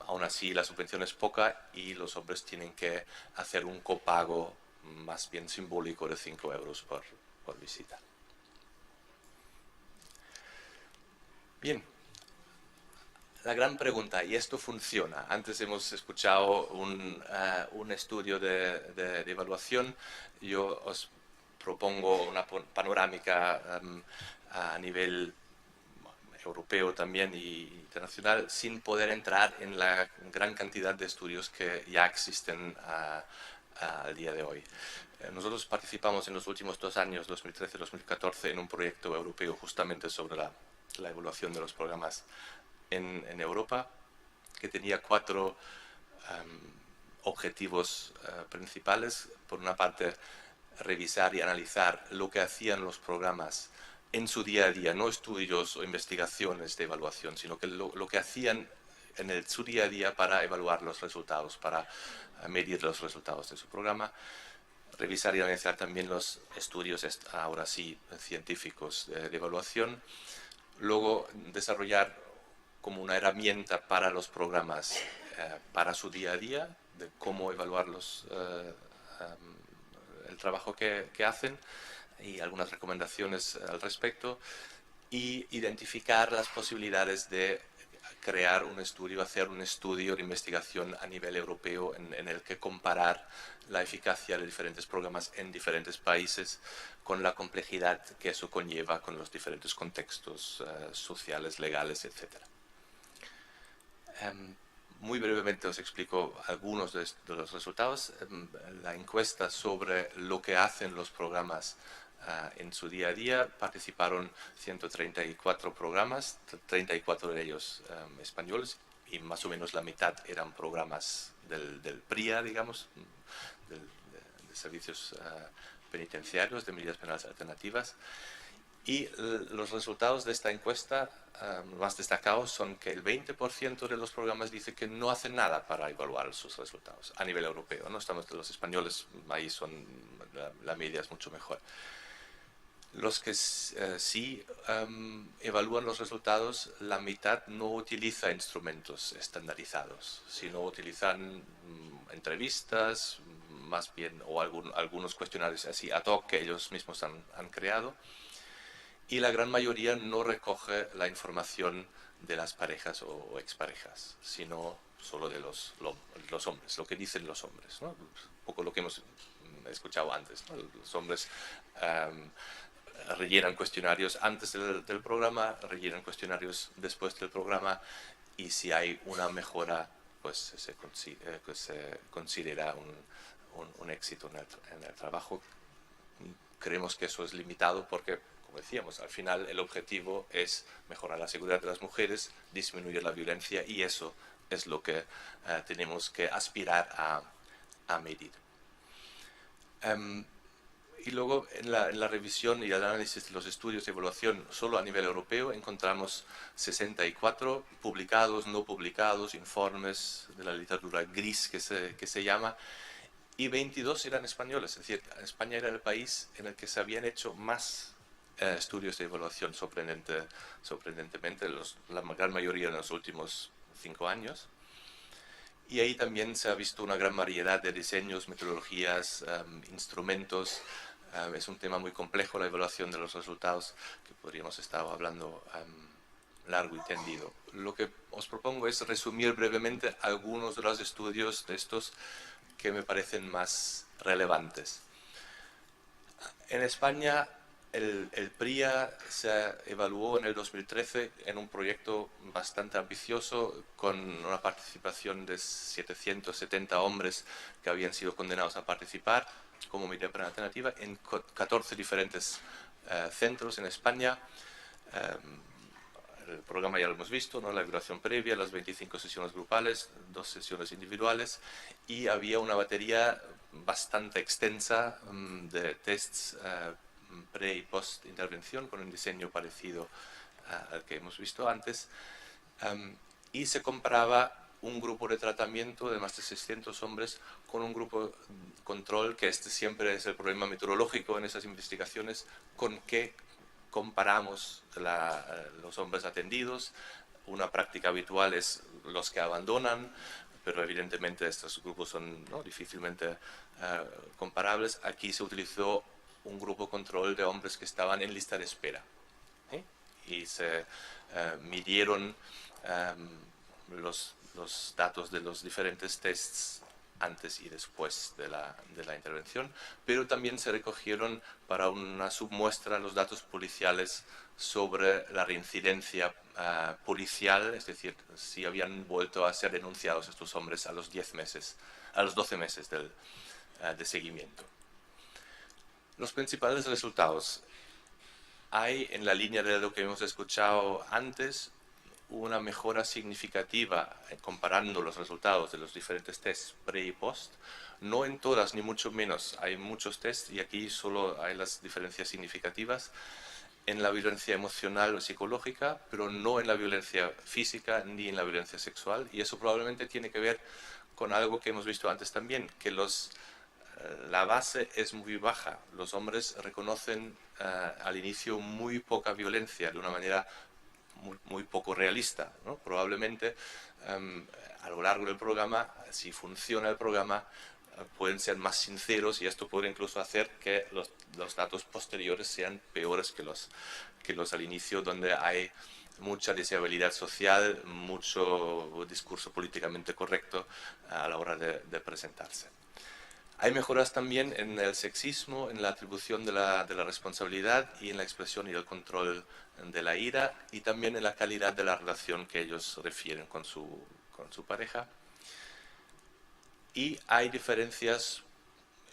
[SPEAKER 2] Aún así, la subvención es poca y los hombres tienen que hacer un copago más bien simbólico de 5 euros por visita. Bien, la gran pregunta, ¿y esto funciona? Antes hemos escuchado un estudio de evaluación. Yo os propongo una panorámica a nivel europeo también y internacional, sin poder entrar en la gran cantidad de estudios que ya existen al día de hoy. Nosotros participamos en los últimos 2 años, 2013-2014, en un proyecto europeo justamente sobre la evaluación de los programas en Europa, que tenía 4 objetivos principales. Por una parte, revisar y analizar lo que hacían los programas en su día a día, no estudios o investigaciones de evaluación, sino que lo que hacían en su día a día para evaluar los resultados, para medir los resultados de su programa. Revisar y analizar también los estudios, ahora sí, científicos de evaluación. Luego, desarrollar como una herramienta para los programas, para su día a día, de cómo evaluar el trabajo que hacen, y algunas recomendaciones al respecto, y identificar las posibilidades de crear un estudio, hacer un estudio de investigación a nivel europeo en el que comparar la eficacia de diferentes programas en diferentes países con la complejidad que eso conlleva con los diferentes contextos sociales, legales, etc. Muy brevemente os explico algunos de los resultados. La encuesta sobre lo que hacen los programas en su día a día, participaron 134 programas, 34 de ellos españoles, y más o menos la mitad eran programas del PRIA, digamos, de servicios penitenciarios, de medidas penales alternativas. Y los resultados de esta encuesta más destacados son que el 20% de los programas dice que no hacen nada para evaluar sus resultados a nivel europeo, ¿no? Estamos los españoles, ahí la media es mucho mejor. Los que sí evalúan los resultados, la mitad no utiliza instrumentos estandarizados, sino utilizan entrevistas, más bien, o algunos cuestionarios así ad hoc que ellos mismos han creado. Y la gran mayoría no recoge la información de las parejas o exparejas, sino solo de los hombres, lo que dicen los hombres, ¿no? Un poco lo que hemos escuchado antes, ¿no? Los hombres rellenan cuestionarios antes del programa, rellenan cuestionarios después del programa, y si hay una mejora, pues se considera un éxito en el trabajo. Creemos que eso es limitado porque, como decíamos, al final el objetivo es mejorar la seguridad de las mujeres, disminuir la violencia, y eso es lo que tenemos que aspirar a medir. Y luego en la revisión y el análisis de los estudios de evaluación solo a nivel europeo encontramos 64 publicados, no publicados, informes de la literatura gris que se llama, y 22 eran españoles. Es decir, España era el país en el que se habían hecho más estudios de evaluación sorprendentemente, la gran mayoría en los últimos 5 años. Y ahí también se ha visto una gran variedad de diseños, metodologías, instrumentos. Es un tema muy complejo la evaluación de los resultados, que podríamos estar hablando largo y tendido. Lo que os propongo es resumir brevemente algunos de los estudios de estos que me parecen más relevantes. En España el PRIA se evaluó en el 2013 en un proyecto bastante ambicioso con una participación de 770 hombres que habían sido condenados a participar como medida alternativa en 14 diferentes centros en España. El programa ya lo hemos visto, ¿no? La evaluación previa, las 25 sesiones grupales, 2 sesiones individuales, y había una batería bastante extensa de tests pre y post intervención con un diseño parecido al que hemos visto antes, y se comparaba un grupo de tratamiento de más de 600 hombres con un grupo control, que este siempre es el problema metodológico en esas investigaciones, con qué comparamos los hombres atendidos. Una práctica habitual es los que abandonan, pero evidentemente estos grupos son, ¿no?, difícilmente comparables. Aquí se utilizó un grupo control de hombres que estaban en lista de espera, ¿eh? Y se midieron los datos de los diferentes tests antes y después de la intervención, pero también se recogieron para una submuestra los datos policiales sobre la reincidencia policial, es decir, si habían vuelto a ser denunciados estos hombres a los 12 meses de seguimiento. Los principales resultados. Hay, en la línea de lo que hemos escuchado antes, una mejora significativa comparando los resultados de los diferentes tests pre y post. No en todas, ni mucho menos. Hay muchos tests y aquí solo hay las diferencias significativas en la violencia emocional o psicológica, pero no en la violencia física ni en la violencia sexual. Y eso probablemente tiene que ver con algo que hemos visto antes también, que la base es muy baja. Los hombres reconocen al inicio muy poca violencia de una manera muy poco realista, ¿no? Probablemente a lo largo del programa, si funciona el programa, pueden ser más sinceros, y esto puede incluso hacer que los datos posteriores sean peores que los al inicio, donde hay mucha deseabilidad social, mucho discurso políticamente correcto a la hora de presentarse. Hay mejoras también en el sexismo, en la atribución de la responsabilidad y en la expresión y el control de la ira, y también en la calidad de la relación que ellos refieren con su pareja. Y hay diferencias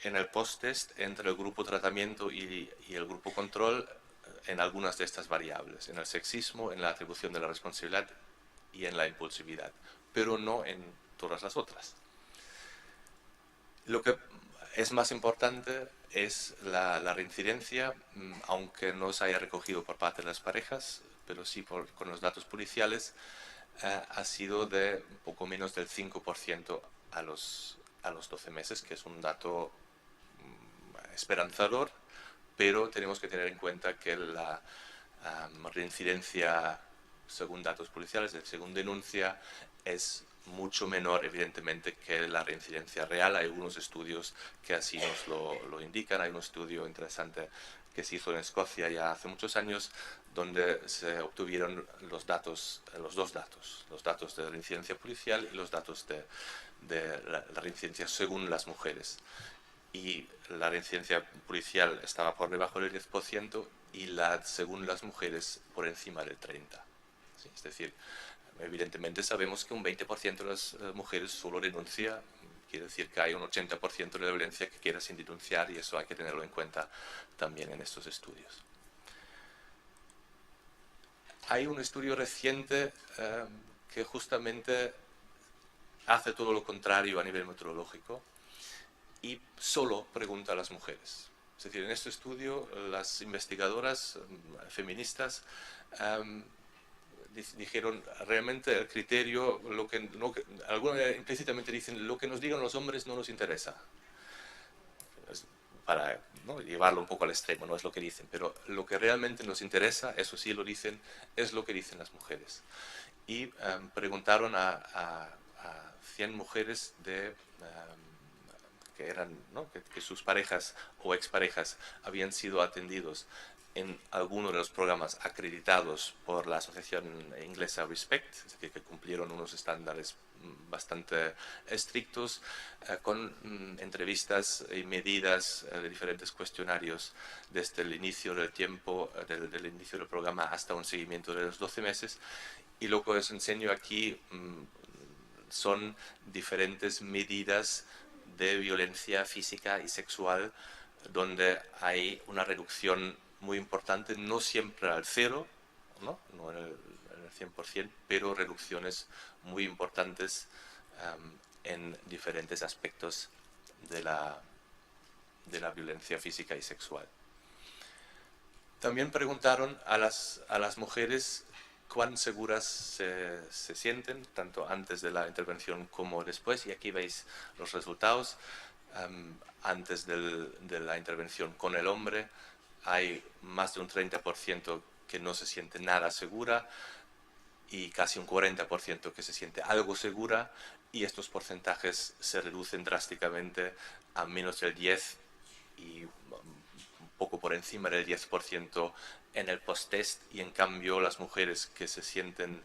[SPEAKER 2] en el post-test entre el grupo tratamiento y el grupo control en algunas de estas variables, en el sexismo, en la atribución de la responsabilidad y en la impulsividad, pero no en todas las otras. Lo que es más importante es la reincidencia, aunque no se haya recogido por parte de las parejas, pero sí con los datos policiales, ha sido de poco menos del 5% a los 12 meses, que es un dato esperanzador, pero tenemos que tener en cuenta que la reincidencia, según datos policiales, según denuncia, es mucho menor, evidentemente, que la reincidencia real. Hay algunos estudios que así nos lo indican. Hay un estudio interesante que se hizo en Escocia ya hace muchos años, donde se obtuvieron los dos datos, los datos de reincidencia policial y los datos de la reincidencia según las mujeres. Y la reincidencia policial estaba por debajo del 10% y según las mujeres por encima del 30%. ¿Sí? Es decir, evidentemente sabemos que un 20% de las mujeres solo denuncia, quiere decir que hay un 80% de la violencia que queda sin denunciar, y eso hay que tenerlo en cuenta también en estos estudios. Hay un estudio reciente que justamente hace todo lo contrario a nivel metodológico, y solo pregunta a las mujeres. Es decir, en este estudio las investigadoras feministas dijeron realmente el criterio, algunas implícitamente dicen, lo que nos digan los hombres no nos interesa. Para, ¿no?, llevarlo un poco al extremo, no es lo que dicen, pero lo que realmente nos interesa, eso sí lo dicen, es lo que dicen las mujeres. Y preguntaron a 100 mujeres que eran, ¿no?, que sus parejas o exparejas habían sido atendidos en alguno de los programas acreditados por la asociación inglesa Respect, es decir, que cumplieron unos estándares bastante estrictos, con entrevistas y medidas de diferentes cuestionarios desde el inicio del tiempo, del inicio del programa hasta un seguimiento de los 12 meses. Y lo que os enseño aquí son diferentes medidas de violencia física y sexual donde hay una reducción muy importante, no siempre al cero, no en el 100%, pero reducciones muy importantes en diferentes aspectos de la violencia física y sexual. También preguntaron a las mujeres cuán seguras se sienten, tanto antes de la intervención como después, y aquí veis los resultados. Antes de la intervención con el hombre hay más de un 30% que no se siente nada segura y casi un 40% que se siente algo segura, y estos porcentajes se reducen drásticamente a menos del 10% y un poco por encima del 10% en el post-test, y en cambio las mujeres que se sienten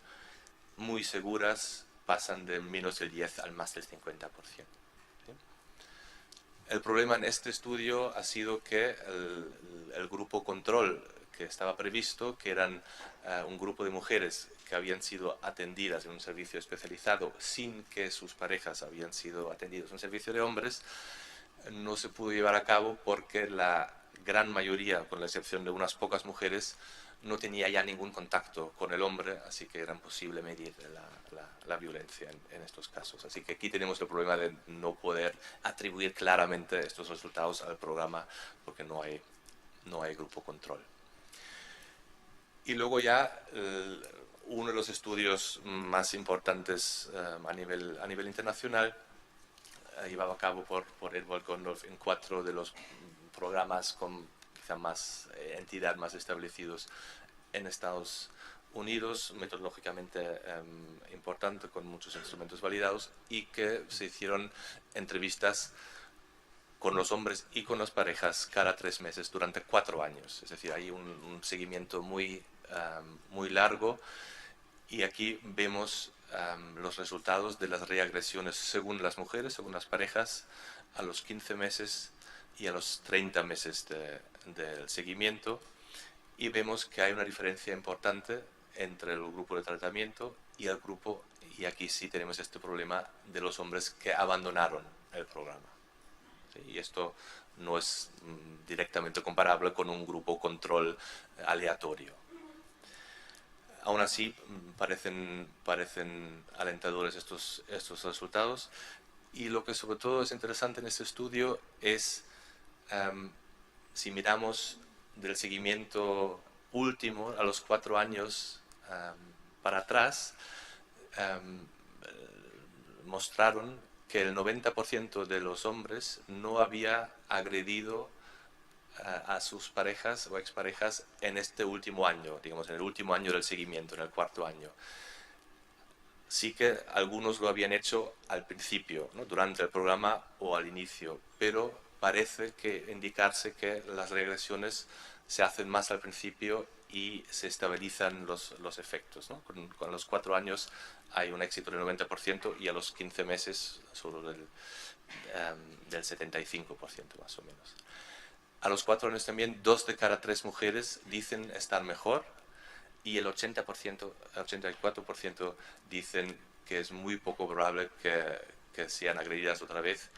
[SPEAKER 2] muy seguras pasan de menos del 10 al más del 50%. El problema en este estudio ha sido que el grupo control que estaba previsto, que eran un grupo de mujeres que habían sido atendidas en un servicio especializado sin que sus parejas habían sido atendidas en un servicio de hombres, no se pudo llevar a cabo porque la gran mayoría, con la excepción de unas pocas mujeres, no tenía ya ningún contacto con el hombre, así que era imposible medir la violencia en estos casos. Así que aquí tenemos el problema de no poder atribuir claramente estos resultados al programa porque no hay grupo control. Y luego ya uno de los estudios más importantes a nivel internacional, llevado a cabo por Edward Gondorf en 4 de los programas con quizá más entidad más establecidos en Estados Unidos, metodológicamente importante, con muchos instrumentos validados, y que se hicieron entrevistas con los hombres y con las parejas cada 3 meses durante 4 años. Es decir, hay un seguimiento muy largo, y aquí vemos los resultados de las reagresiones según las mujeres, según las parejas, a los 15 meses y a los 30 meses del seguimiento, y vemos que hay una diferencia importante entre el grupo de tratamiento y el grupo, y aquí sí tenemos este problema de los hombres que abandonaron el programa. ¿Sí? Y esto no es directamente comparable con un grupo control aleatorio. Aún así, parecen alentadores estos resultados, y lo que sobre todo es interesante en este estudio es, si miramos del seguimiento último a los 4 años para atrás, mostraron que el 90% de los hombres no había agredido a sus parejas o exparejas en este último año, digamos en el último año del seguimiento, en el 4.º año. Sí que algunos lo habían hecho al principio, ¿no?, durante el programa o al inicio, pero parece que indicarse que las regresiones se hacen más al principio y se estabilizan los efectos, ¿no? Con los 4 años hay un éxito del 90% y a los 15 meses solo del 75% más o menos. A los 4 años también 2 de cada 3 mujeres dicen estar mejor, y el 84% dicen que es muy poco probable que sean agredidas otra vez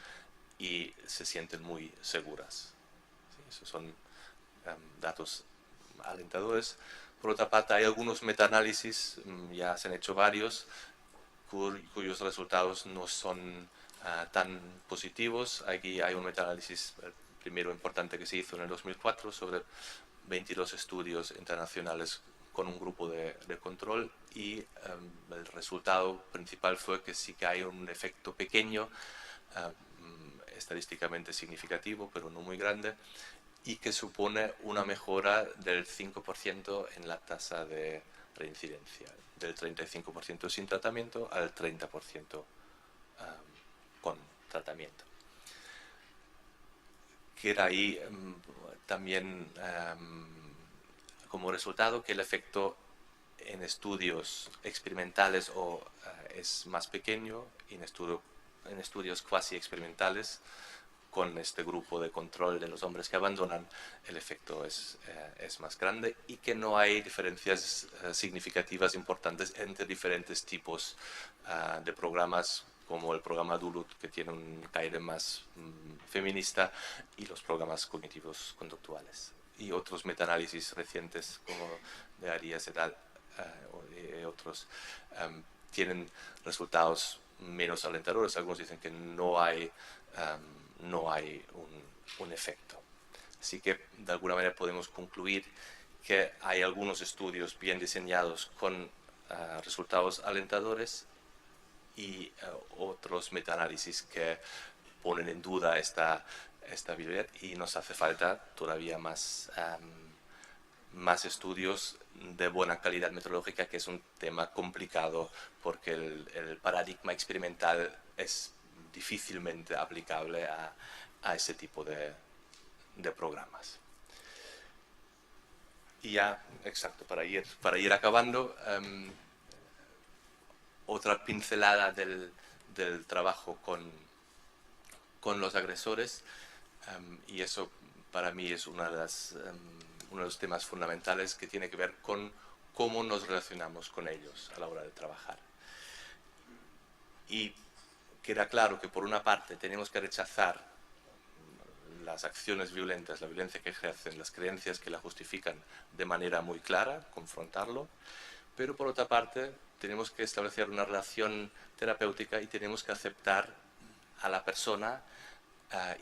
[SPEAKER 2] y se sienten muy seguras. ¿Sí? Esos son datos alentadores. Por otra parte, hay algunos metaanálisis, ya se han hecho varios, cuyos resultados no son tan positivos. Aquí hay un metaanálisis, el primero importante que se hizo en el 2004, sobre 22 estudios internacionales con un grupo de control, y el resultado principal fue que sí que hay un efecto pequeño, estadísticamente significativo, pero no muy grande, y que supone una mejora del 5% en la tasa de reincidencia, del 35% sin tratamiento al 30% con tratamiento. Queda ahí también como resultado que el efecto en estudios experimentales es más pequeño, y en estudios cuasi experimentales con este grupo de control de los hombres que abandonan, el efecto es más grande, y que no hay diferencias significativas importantes entre diferentes tipos de programas, como el programa Duluth, que tiene un caire más feminista, y los programas cognitivos conductuales. Y otros metaanálisis recientes, como de Arias et al. Y otros, tienen resultados menos alentadores. Algunos dicen que no hay un efecto. Así que, de alguna manera, podemos concluir que hay algunos estudios bien diseñados con resultados alentadores, y otros metaanálisis que ponen en duda esta habilidad, y nos hace falta todavía más estudios de buena calidad metodológica, que es un tema complicado, porque el paradigma experimental es difícilmente aplicable a ese tipo de programas. Y ya, exacto, para ir acabando, otra pincelada del trabajo con los agresores, y eso para mí es uno de los temas fundamentales, que tiene que ver con cómo nos relacionamos con ellos a la hora de trabajar. Y queda claro que, por una parte, tenemos que rechazar las acciones violentas, la violencia que ejercen, las creencias que la justifican, de manera muy clara, confrontarlo, pero por otra parte tenemos que establecer una relación terapéutica, y tenemos que aceptar a la persona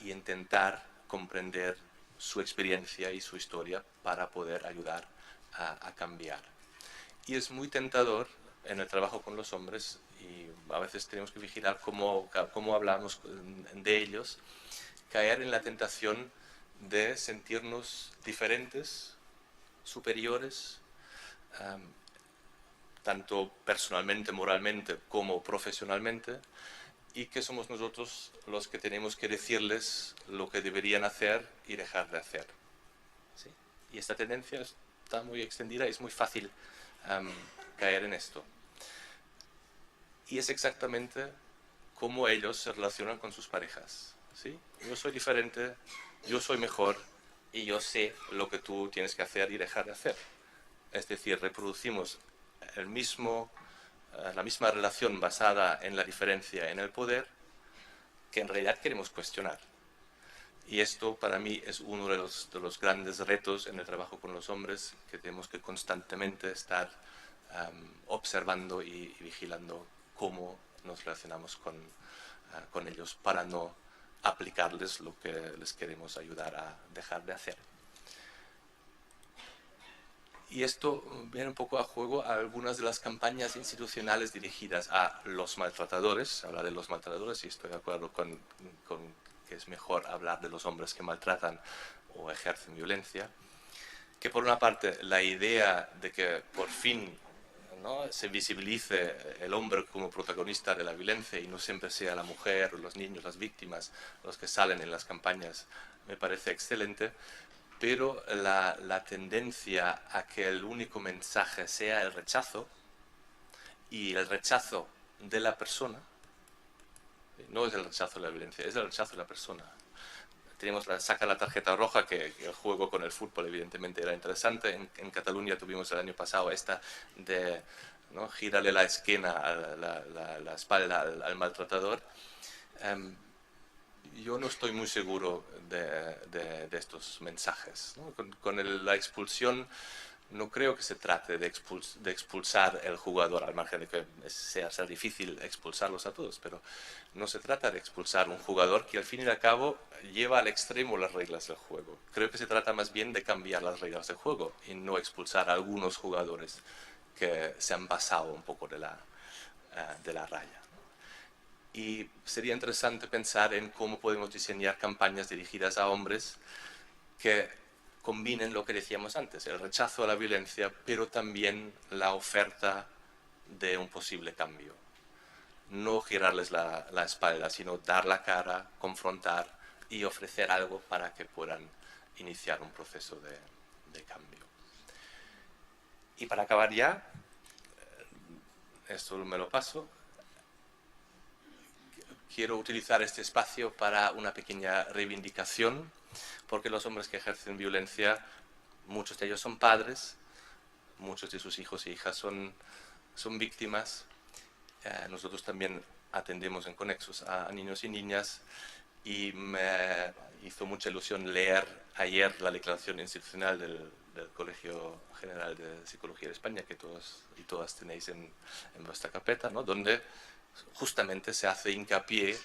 [SPEAKER 2] y intentar comprender su experiencia y su historia para poder ayudar a cambiar. Y es muy tentador en el trabajo con los hombres, y a veces tenemos que vigilar cómo hablamos de ellos, caer en la tentación de sentirnos diferentes, superiores, tanto personalmente, moralmente, como profesionalmente, y que somos nosotros los que tenemos que decirles lo que deberían hacer y dejar de hacer. ¿Sí? Y esta tendencia está muy extendida, y es muy fácil caer en esto. Y es exactamente cómo ellos se relacionan con sus parejas. ¿Sí? Yo soy diferente, yo soy mejor, y yo sé lo que tú tienes que hacer y dejar de hacer. Es decir, reproducimos la misma relación basada en la diferencia en el poder, que en realidad queremos cuestionar. Y esto, para mí, es uno de los grandes retos en el trabajo con los hombres, que tenemos que constantemente estar observando y vigilando cómo nos relacionamos con ellos, para no aplicarles lo que les queremos ayudar a dejar de hacer. Y esto viene un poco a juego a algunas de las campañas institucionales dirigidas a los maltratadores. Habla de los maltratadores, y estoy de acuerdo con que es mejor hablar de los hombres que maltratan o ejercen violencia. Que, por una parte, la idea de que por fin, ¿no?, se visibilice el hombre como protagonista de la violencia, y no siempre sea la mujer o los niños, las víctimas, los que salen en las campañas, me parece excelente. Pero la tendencia a que el único mensaje sea el rechazo, y el rechazo de la persona, no es el rechazo de la violencia, es el rechazo de la persona. Saca la tarjeta roja, que el juego con el fútbol evidentemente era interesante. En Cataluña tuvimos el año pasado esta de, ¿no?, gírale la esquina, la espalda al maltratador. Yo no estoy muy seguro de estos mensajes, ¿no? Con la expulsión, no creo que se trate de expulsar el jugador, al margen de que sea difícil expulsarlos a todos, pero no se trata de expulsar un jugador que al fin y al cabo lleva al extremo las reglas del juego. Creo que se trata más bien de cambiar las reglas del juego y no expulsar a algunos jugadores que se han pasado un poco de la raya. Y sería interesante pensar en cómo podemos diseñar campañas dirigidas a hombres que combinen lo que decíamos antes, el rechazo a la violencia, pero también la oferta de un posible cambio. No girarles la espalda, sino dar la cara, confrontar y ofrecer algo para que puedan iniciar un proceso de cambio. Y para acabar ya, esto me lo paso, quiero utilizar este espacio para una pequeña reivindicación, porque los hombres que ejercen violencia, muchos de ellos son padres, muchos de sus hijos e hijas son víctimas. Nosotros también atendemos en Conexus a niños y niñas, y me hizo mucha ilusión leer ayer la declaración institucional del Colegio General de Psicología de España, que todos y todas tenéis en vuestra carpeta, ¿no? Donde justamente se hace hincapié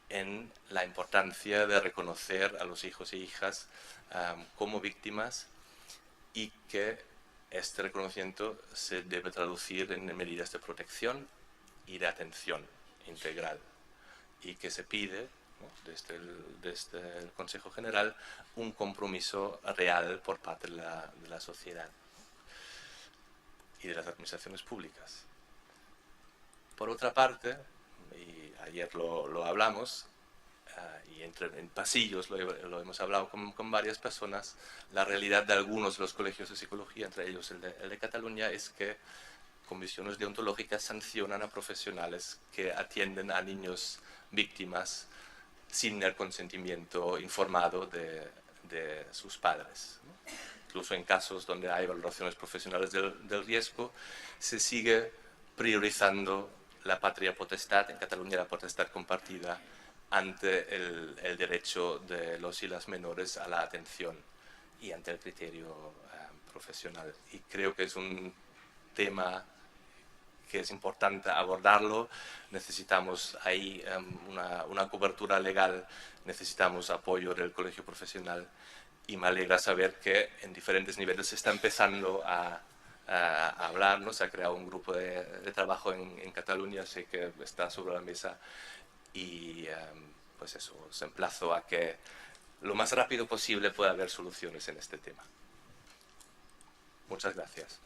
[SPEAKER 2] en la importancia de reconocer a los hijos e hijas como víctimas, y que este reconocimiento se debe traducir en medidas de protección y de atención integral, y que se pide, ¿no?, desde el Consejo General un compromiso real por parte de la sociedad y de las administraciones públicas. Por otra parte, y ayer lo hablamos, y en pasillos lo hemos hablado con varias personas, la realidad de algunos de los colegios de psicología, entre ellos el de Cataluña, es que comisiones deontológicas sancionan a profesionales que atienden a niños víctimas sin el consentimiento informado de sus padres, ¿no? Incluso en casos donde hay valoraciones profesionales del riesgo, se sigue priorizando la patria potestad, en Cataluña la potestad compartida, ante el derecho de los y las menores a la atención y ante el criterio profesional. Y creo que es un tema que es importante abordarlo. Necesitamos ahí una cobertura legal, necesitamos apoyo del colegio profesional, y me alegra saber que en diferentes niveles se está empezando a hablar, ¿no? Se ha creado un grupo de trabajo en Cataluña, sé que está sobre la mesa, y pues eso, os emplazo a que lo más rápido posible pueda haber soluciones en este tema. Muchas gracias.